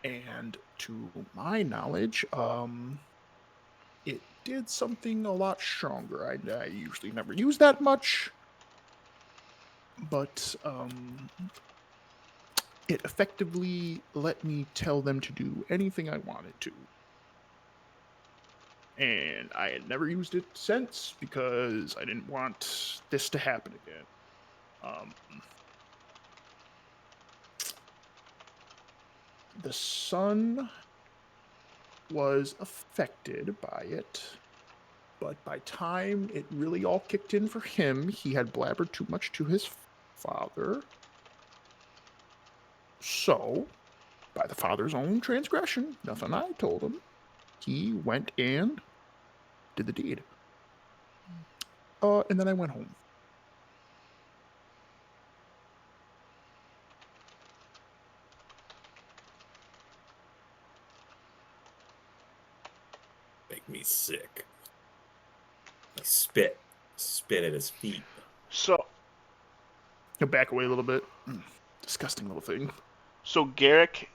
And to my knowledge, it did something a lot stronger. I usually never use that much, but it effectively let me tell them to do anything I wanted to. And I had never used it since because I didn't want this to happen again. The son was affected by it, but by time it really all kicked in for him, he had blabbered too much to his father. So, by the father's own transgression, nothing I told him, he went and did the deed. And then I went home. Make me sick. I spit at his feet. So, He'll back away a little bit. Disgusting little thing. So Garrick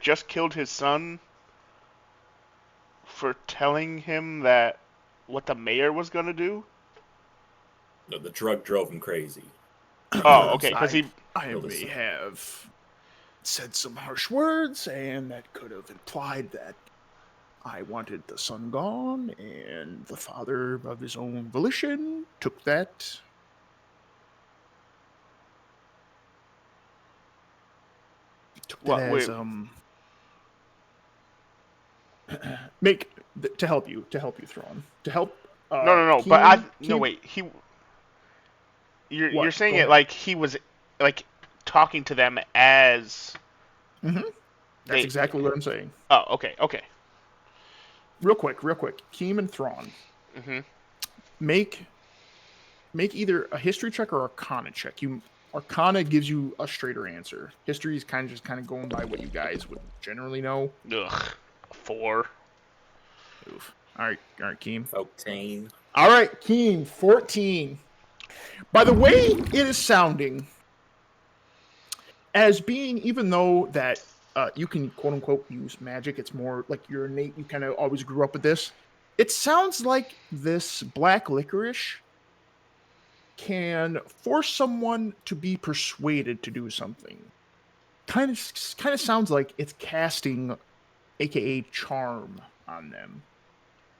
just killed his son for telling him that what the mayor was gonna do? No, the drug drove him crazy. Oh, okay, because I may have said some harsh words, and that could have implied that I wanted the son gone, and the father, of his own volition, took that. As to help you, Thrawn, to help. No. But wait. You're saying it like he was like talking to them as. Mm-hmm. That's exactly what I'm saying. Oh, okay. Real quick. Keem and Thrawn. Mm-hmm. Make either a history check or Arcana check. Arcana gives you a straighter answer. History is kind of going by what you guys would generally know. Ugh. 4. Oof. All right, Keem. 14. All right, Keem, 14. By the way it is sounding, as being, even though that you can quote unquote use magic. It's more like your innate. You kind of always grew up with this. It sounds like this black licorice can force someone to be persuaded to do something. Kind of sounds like it's casting, aka charm, on them.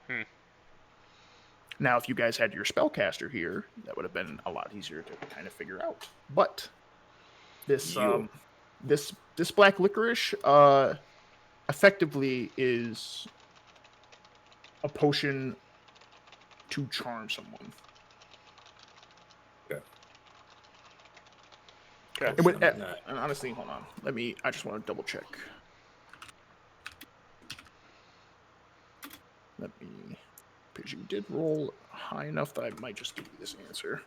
Hmm. Now, if you guys had your spellcaster here, that would have been a lot easier to kind of figure out. But this this black licorice effectively is a potion to charm someone. Okay. And honestly, hold on. I just want to double check. Because you did roll high enough that I might just give you this answer.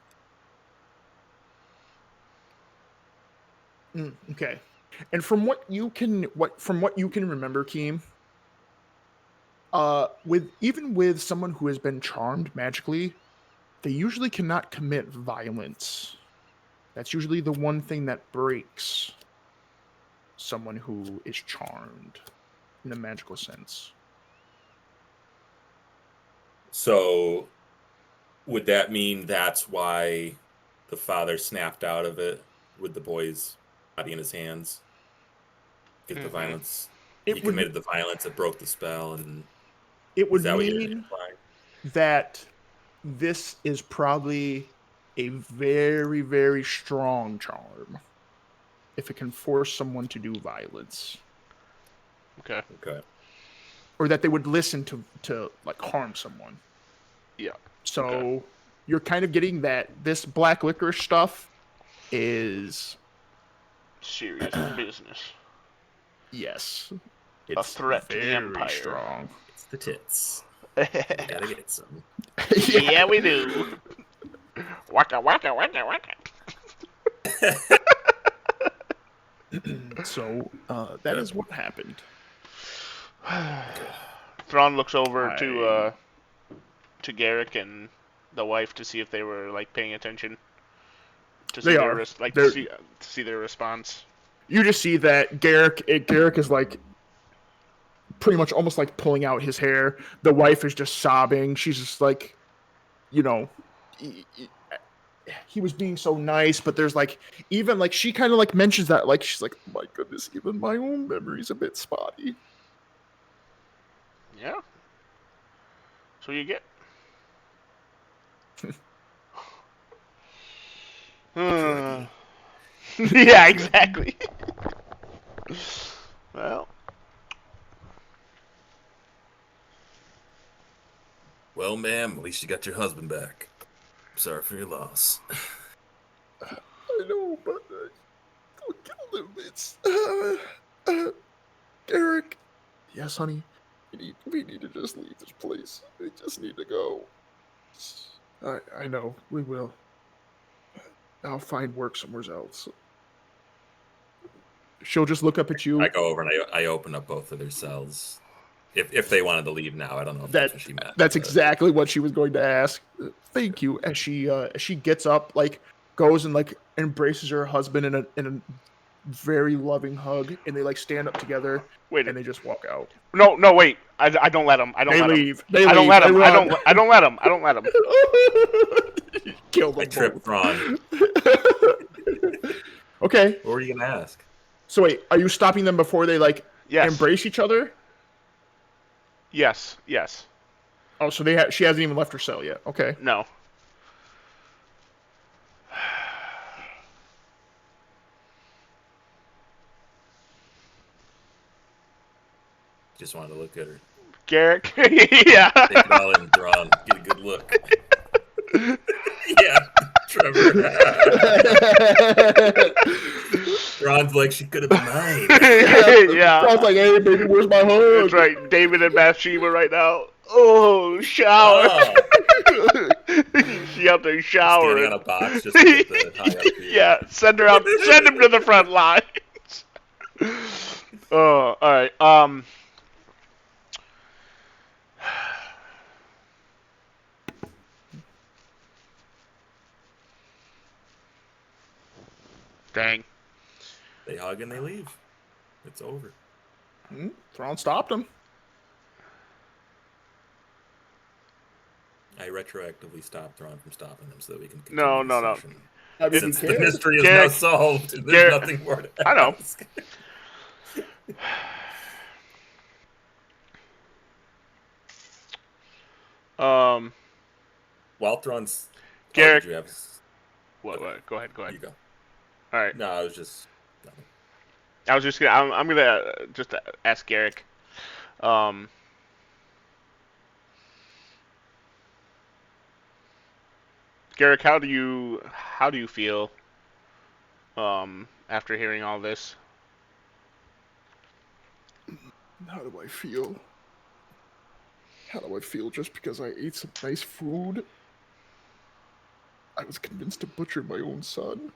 Okay. And from what you can remember, Keem, with someone who has been charmed magically, they usually cannot commit violence. That's usually the one thing that breaks someone who is charmed in a magical sense. So would that mean that's why the father snapped out of it with the boy's body in his hands? Because the violence, he committed the violence that broke the spell, and it would is that what you're mean implying? that this is probably a very, very strong charm if it can force someone to do violence. Okay. Or that they would listen to like harm someone. Yeah. So you're kind of getting that this black licorice stuff is serious business. Yes. A threat to the very empire. Strong. It's the tits. We gotta get some. Yeah, we do. Waka waka waka waka. So that is what happened. Thrawn looks over to Garrick and the wife to see if they were like paying attention. To see to see their response. You just see that Garrick is like pretty much almost like pulling out his hair. The wife is just sobbing. She's just like, you know, he was being so nice, but there's like, even like, she kind of like mentions that, like, she's like, oh my goodness, even my own memory's a bit spotty. Yeah. So you get. Yeah, exactly. Well, ma'am, at least you got your husband back. Sorry for your loss. I know, but don't kill him. It's Eric. Yes, honey. We need to just leave this place. We just need to go. I know. We will. I'll find work somewhere else. She'll just look up at you. I go over and I open up both of their cells. If they wanted to leave now, I don't know if that's what she meant. That's exactly what she was going to ask. Thank you. As she gets up, like goes and like embraces her husband in a very loving hug, and they like stand up together. And they just walk out. No, wait. I don't let them. I don't they let leave. Them. I don't let them. I don't let them. I don't let them. Kill them. I tripped Thrawn. Okay. What were you gonna ask? So wait, are you stopping them before they like embrace each other? Yes. Oh, so she hasn't even left her cell yet. Okay. No. Just wanted to look at her. Garrick. Yeah. Take it all in, Thrawn. Get a good look. Yeah, Trevor. Thrawn's like, she could have been mine. Yeah. Thrawn's like, hey, baby, where's my hug? That's right. David and Bathsheba right now. Oh, shower. Oh. She out there showering. Standing on a box just to get the high up here. Yeah, send her out. Send him to the front lines. Oh, all right. Dang. They hug and they leave. It's over. Thrawn stopped him. I retroactively stopped Thrawn from stopping him so that we can No, continue no, the no. session. I mean, Since he the can. mystery is Garrick- now solved, there's Garrick- nothing more to ask. I know. While Thrawn's... Garrick. did you have... What? Go ahead. You go. All right. No, I was just... I was just gonna. I'm gonna just ask Garrick. Garrick, how do you feel after hearing all this? How do I feel? How do I feel just because I ate some nice food? I was convinced to butcher my own son.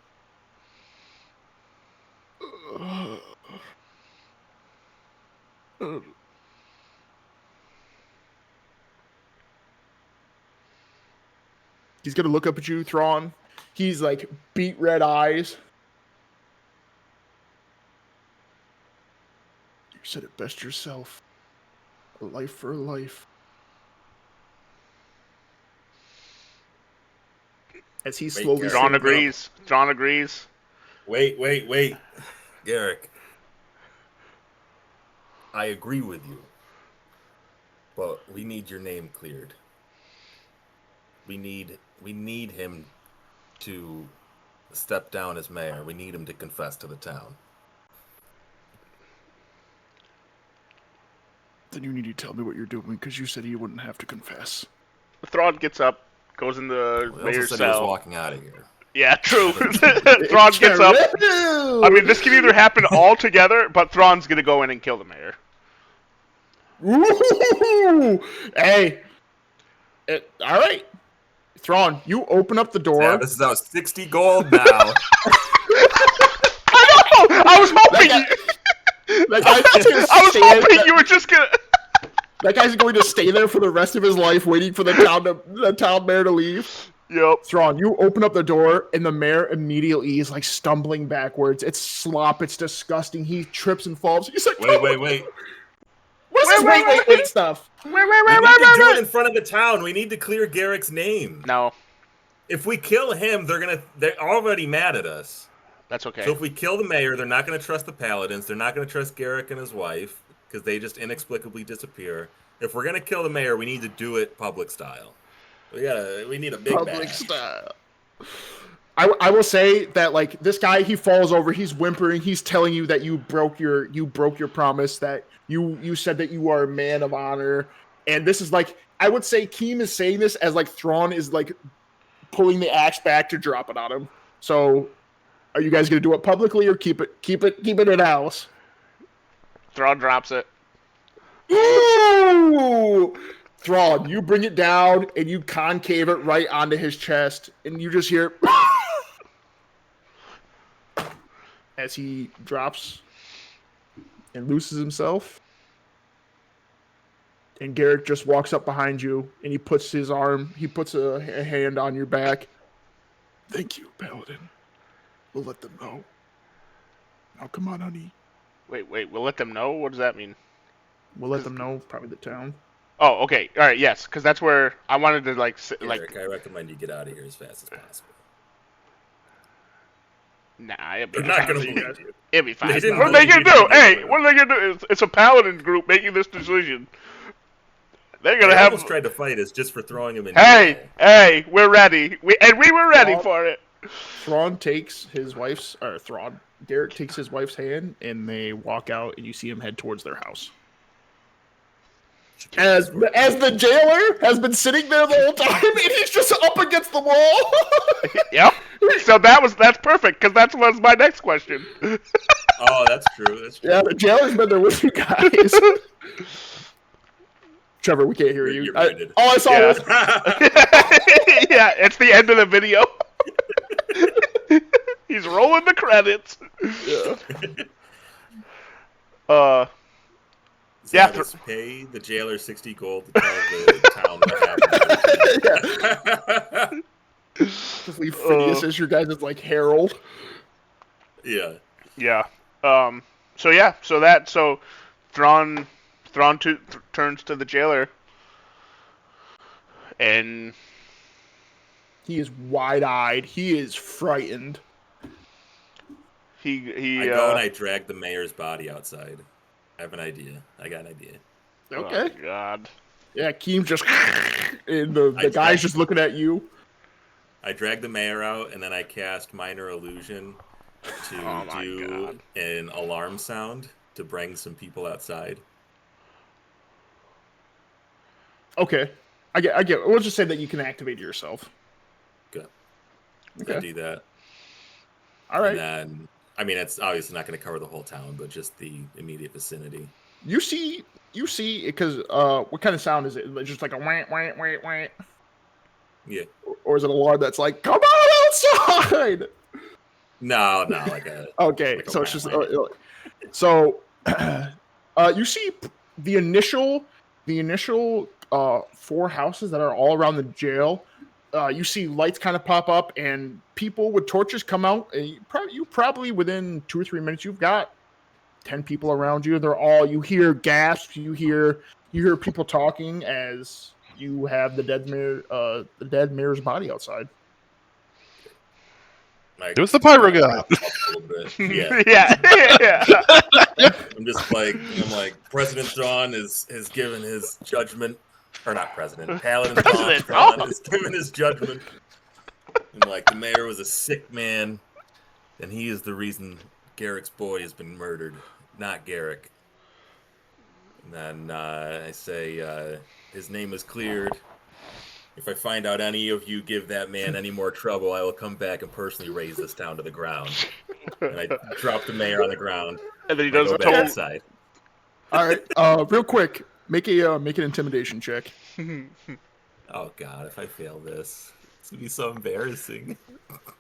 He's gonna look up at you, Thrawn. He's like beet red eyes. You said it best yourself. A life for a life. As he slowly... John agrees. John agrees. Wait. Garrick. I agree with you. But we need your name cleared. We need him to step down as mayor. We need him to confess to the town. Then you need to tell me what you're doing, because you said you wouldn't have to confess. Thrawn gets up, goes in the He also mayor's said he was cell. walking out of here. Yeah, true. Thrawn gets up. I mean, this can either happen all together, but Thrawn's gonna go in and kill the mayor. Ooh, hey. All right. Thrawn, you open up the door. Yeah, this is out 60 gold now. I know! I was hoping you were just gonna... That guy's going to stay there for the rest of his life, waiting for the town mayor to leave. Yep. Thrawn, you open up the door, and the mayor immediately is like stumbling backwards. It's slop. It's disgusting. He trips and falls. He's like, Wait. What's this wait stuff? We need to do it in front of the town. We need to clear Garrick's name. No. If we kill him, they're already mad at us. That's okay. So if we kill the mayor, they're not going to trust the paladins. They're not going to trust Garrick and his wife because they just inexplicably disappear. If we're going to kill the mayor, we need to do it public style. We need a big Public match. style. I will say that like this guy, he falls over, he's whimpering, he's telling you that you broke your promise, that you said that you are a man of honor, and this is like, I would say Keem is saying this as like Thrawn is like pulling the axe back to drop it on him. So, are you guys gonna do it publicly or keep it in house? Thrawn drops it. Ooh! Thrawn, you bring it down and you concave it right onto his chest, and you just hear as he drops and looses himself. And Garrick just walks up behind you and he puts a hand on your back. Thank you, Paladin. We'll let them know. Now come on, honey. Wait, we'll let them know? What does that mean? We'll let them know, probably the town. Oh, okay. All right, yes, because that's where I wanted to Garrick, I recommend you get out of here as fast as possible. Nah, it'll be They're not going to believe you. It'll be fine. They didn't What are they believe gonna you. do? Hey, what are they gonna do? It's a paladin group making this decision. They're gonna They have. almost tried to fight us just for throwing him in. Hey, we're ready. We were ready for it. Garrick takes his wife's hand and they walk out, and you see him head towards their house. As the jailer has been sitting there the whole time, and he's just up against the wall. Yep. So that's perfect, because that was my next question. Oh, that's true. Yeah, the jailer's been there with you guys. Trevor, we can't hear you. You're muted. All I saw was... Yeah, it's the end of the video. He's rolling the credits. Yeah. Zavis, pay the jailer 60 gold to tell the town what happened. Just leave Phineas as your guys' like herald. Yeah. Yeah. So Thrawn turns to the jailer, and he is wide-eyed. He is frightened. he I go and I drag the mayor's body outside. I have an idea. I got an idea. Okay. Oh God. Yeah, Keem just and the guy's just looking at you. I drag the mayor out, and then I cast Minor Illusion to do an alarm sound to bring some people outside. Okay. I get. We'll just say that you can activate it yourself. Good. Okay. I do that. All right. And then, I mean, it's obviously not going to cover the whole town, but just the immediate vicinity. You see, because what kind of sound is it? Just like a wah, wah, wah, wah? Yeah. Or is it a alarm that's like, come on outside? No, like a. Okay, like a so it's just wah-wah. so. You see the initial 4 houses that are all around the jail. You see lights kind of pop up and people with torches come out. And you probably within 2 or 3 minutes, you've got 10 people around you. They're all, you hear gasps, you hear people talking as you have the dead mayor's body outside. It was the pyro guy. Yeah. I'm like, President Thrawn has given his judgment, or not President, Paladin Thrawn has given his judgment. And like, the mayor was a sick man, and he is the reason Garrick's boy has been murdered, not Garrick. And then I say, his name is cleared. If I find out any of you give that man any more trouble, I will come back and personally raise this town to the ground. And I drop the mayor on the ground. And then he does go back inside. All right, real quick, make an intimidation check. Oh God, if I fail this, it's gonna be so embarrassing.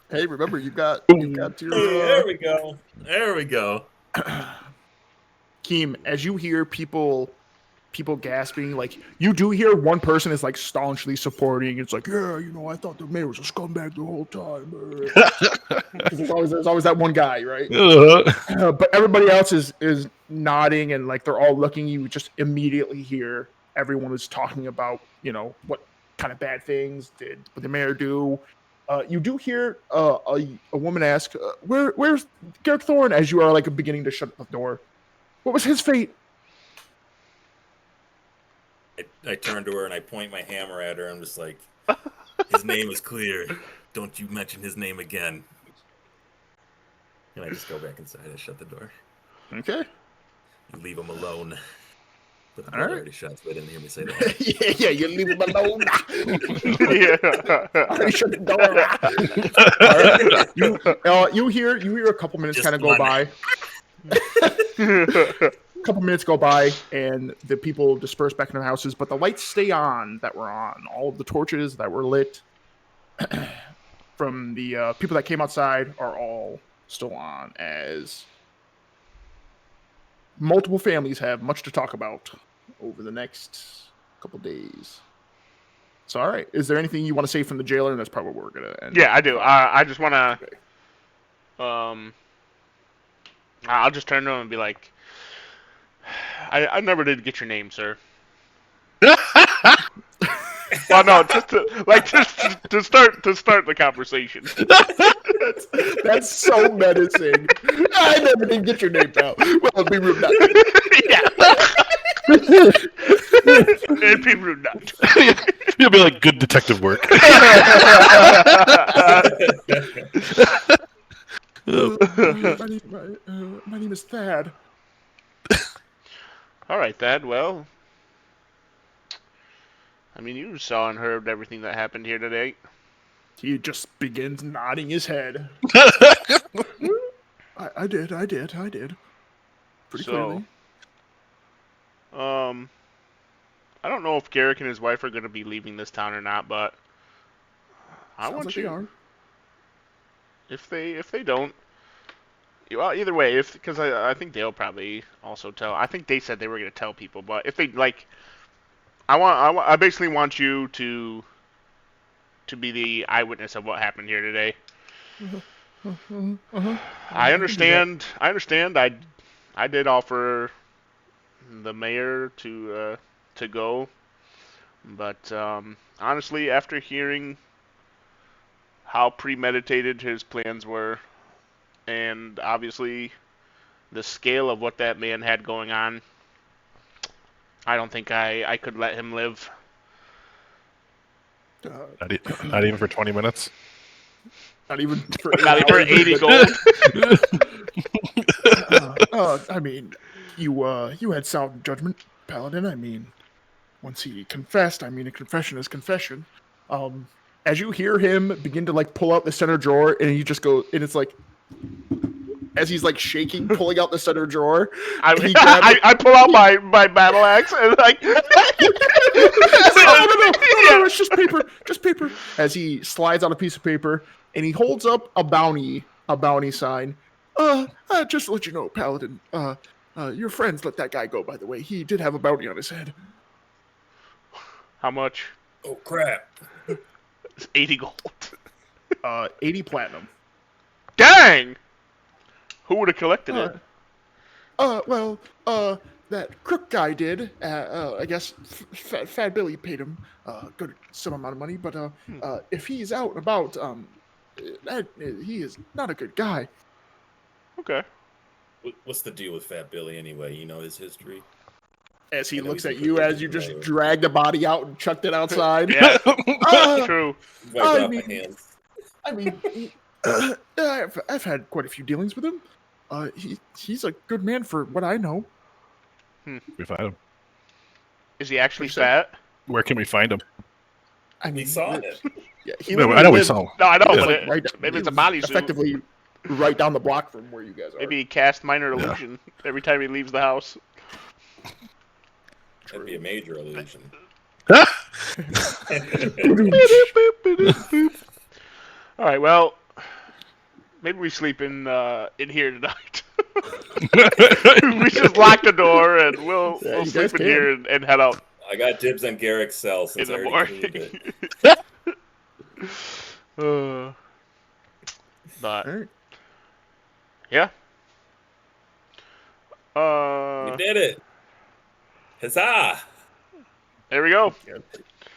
Hey, remember you got your. There we go. There we go. Keem, as you hear people gasping, like you do hear one person is like staunchly supporting. It's like, yeah, I thought the mayor was a scumbag the whole time. There's always that one guy, right? But everybody else is nodding and like they're all looking. You just immediately hear everyone is talking about what kind of bad things did the mayor do. You do hear a woman ask, "Where's Garrick Thorne?" As you are like beginning to shut the door. What was his fate? I turn to her and I point my hammer at her. I'm just like, his name is clear. Don't you mention his name again. And I just go back inside. I shut the door. Okay. You leave him alone. But the door already shut, so I didn't hear me say yeah, that. you leave him alone. Yeah. I already shut the door. All right. You hear a couple minutes kind of go by. A couple minutes go by and the people disperse back in their houses, but the lights stay on that were on. All of the torches that were lit from the people that came outside are all still on, as multiple families have much to talk about over the next couple days. So, all right. Is there anything you want to say from the jailer? And that's probably where we're going to end. Yeah, I do. I just want to... Okay. I'll just turn to him and be like, I never did get your name, sir. Well, no, just to start the conversation. That's so menacing. I never did get your name, pal. Well, be rude not. Yeah. It'd be rude not. You'll be like, good detective work. My name is Thad. All right, Thad. Well, I mean, you saw and heard everything that happened here today. He just begins nodding his head. I did. Pretty clearly. I don't know if Garrick and his wife are going to be leaving this town or not, but I Sounds want like you. they are. If they don't, well, either way, because I think they'll probably also tell. I think they said they were going to tell people, but if they like, I basically want you to be the eyewitness of what happened here today. I understand. I did offer the mayor to go. But honestly, after hearing how premeditated his plans were, and obviously the scale of what that man had going on, I don't think I could let him live. Not even for 20 minutes? Not even for Not even for 80 gold. I mean, you had sound judgment, Paladin. I mean, once he confessed, I mean, a confession is confession. As you hear him begin to like pull out the center drawer, and he just goes, and it's like, as he's like shaking, pulling out the center drawer, I pull out my battle axe and like. No, it's just paper. As he slides out a piece of paper and he holds up a bounty sign. Just to let you know, Paladin, your friends let that guy go, by the way. He did have a bounty on his head. How much? Oh, crap. It's 80 gold. 80 platinum. Dang! Who would have collected it? That crook guy did. I guess Fat Billy paid him some amount of money, but if he's out and about, he is not a good guy. Okay. What's the deal with Fat Billy anyway? You know his history? As he looks at you as you just dragged the body out and chucked it outside. Yeah, true. I mean, I've had quite a few dealings with him. He's a good man for what I know. We find him. Is he actually fat? Where can we find him? I mean, he saw it. Yeah, I know we saw him. No, I know, Yeah. but maybe it's a bodysuit. Effectively, right down the block from where you guys are. Maybe he cast minor illusion every time he leaves the house. That'd be a major illusion. All right, well, maybe we sleep in here tonight. We just lock the door and we'll sleep in here and head out. I got dibs on Garrick's cell since In I the already morning. cleaned it. But All right. yeah. We did it! Huzzah! There we go. You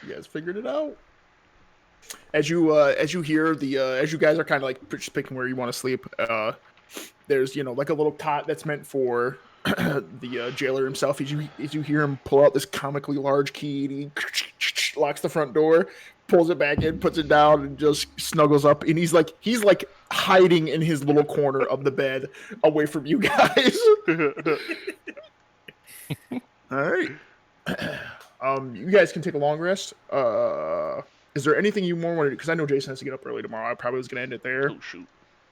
guys figured it out. As you hear as you guys are kind of like just picking where you want to sleep, there's like a little cot that's meant for the jailer himself. As you hear him pull out this comically large key, and he locks the front door, pulls it back in, puts it down, and just snuggles up. And he's like hiding in his little corner of the bed, away from you guys. All right. You guys can take a long rest. Is there anything you more want to do? Because I know Jason has to get up early tomorrow. I probably was going to end it there. Oh, shoot.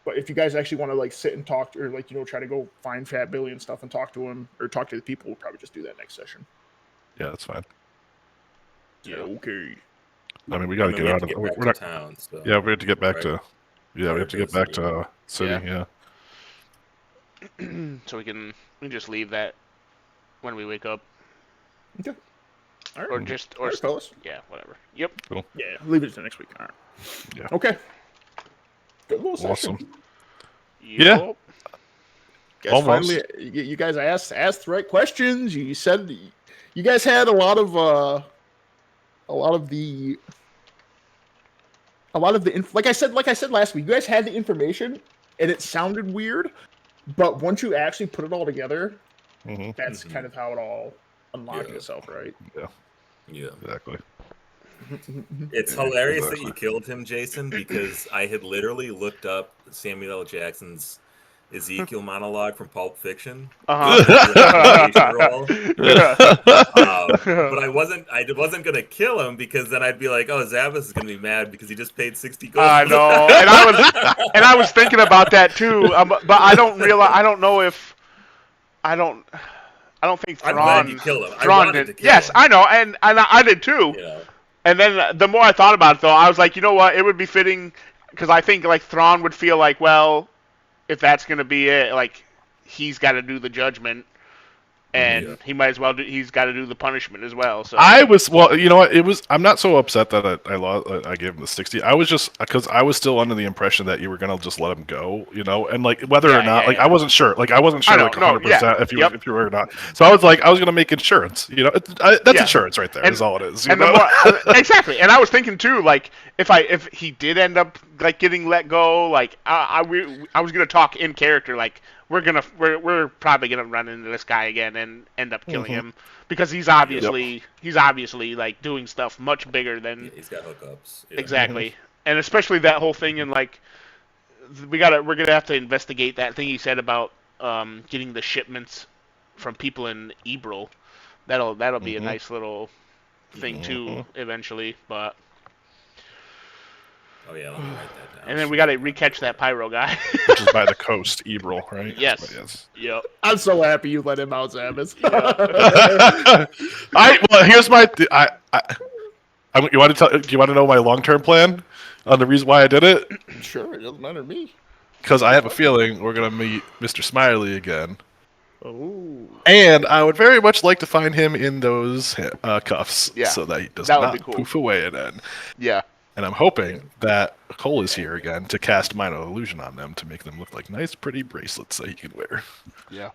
But if you guys actually want to like sit and talk, or like try to go find Fat Billy and stuff and talk to him, or talk to the people, we'll probably just do that next session. Yeah, that's fine. Yeah. Okay. I mean, we got to get out of. We're not. Town. So. Yeah, we have to get back Right. to. Yeah, we have to get back to city. Yeah. So we can just leave that when we wake up, Okay. All right. or just All right, fellas. yeah, whatever. Yep. Yeah, leave it to next week. All right. Yeah. Okay. Good little session. Awesome. Yeah. Guys, Almost. finally, you guys asked the right questions. You said you guys had a lot of the like I said last week. You guys had the information, and it sounded weird, but once you actually put it all together, that's kind of how it all unlocked itself, right? Yeah. Exactly. It's hilarious that you killed him, Jason, because I had literally looked up Samuel L. Jackson's Ezekiel monologue from Pulp Fiction. But I wasn't gonna kill him because then I'd be like, oh, Zavis is gonna be mad because he just paid 60 gold. I know, and I was thinking about that too. But I don't think Thrawn. I'm glad you killed him. Thrawn did. Yes, I know, and I did too. Yeah. And then the more I thought about it, though, I was like, you know what? It would be fitting because I think like Thrawn would feel like, well, if that's gonna be it, like he's got to do the judgment. and he might as well. He's got to do the punishment as well. So you know what? I'm not so upset that I lost. I gave him the 60. I was just because I was still under the impression that you were gonna just let him go, you know, and like whether or not, I wasn't sure. Like I wasn't sure, like 100% if you were or not. So I was like, I was gonna make insurance. You know, that's insurance right there. Is all it is. And the more, exactly. And I was thinking too, like if he did end up like getting let go, like I was gonna talk in character, like we're probably gonna run into this guy again and end up killing him because he's obviously like doing stuff much bigger than he's got hookups. Exactly. And especially that whole thing and like we're gonna have to investigate that thing he said about getting the shipments from people in Ebril. That'll be a nice little thing too eventually, but oh yeah, let me write that down. And then we got to recatch that pyro guy, which is by the coast, Ebril, right? Yes. Yep. I'm so happy you let him out, Zavis. Well, here's my. You want to tell? Do you want to know my long-term plan on the reason why I did it? Sure, it doesn't matter to me. Because I have a feeling we're gonna meet Mr. Smiley again. Oh. And I would very much like to find him in those cuffs, so that he does not poof away at end. Yeah. And I'm hoping that Cole is here again to cast Minor Illusion on them to make them look like nice, pretty bracelets that he can wear. Yeah.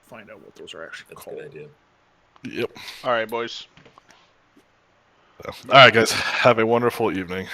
Find out what those are actually That's called. a good idea. Yep. All right, boys. All right, guys. Have a wonderful evening.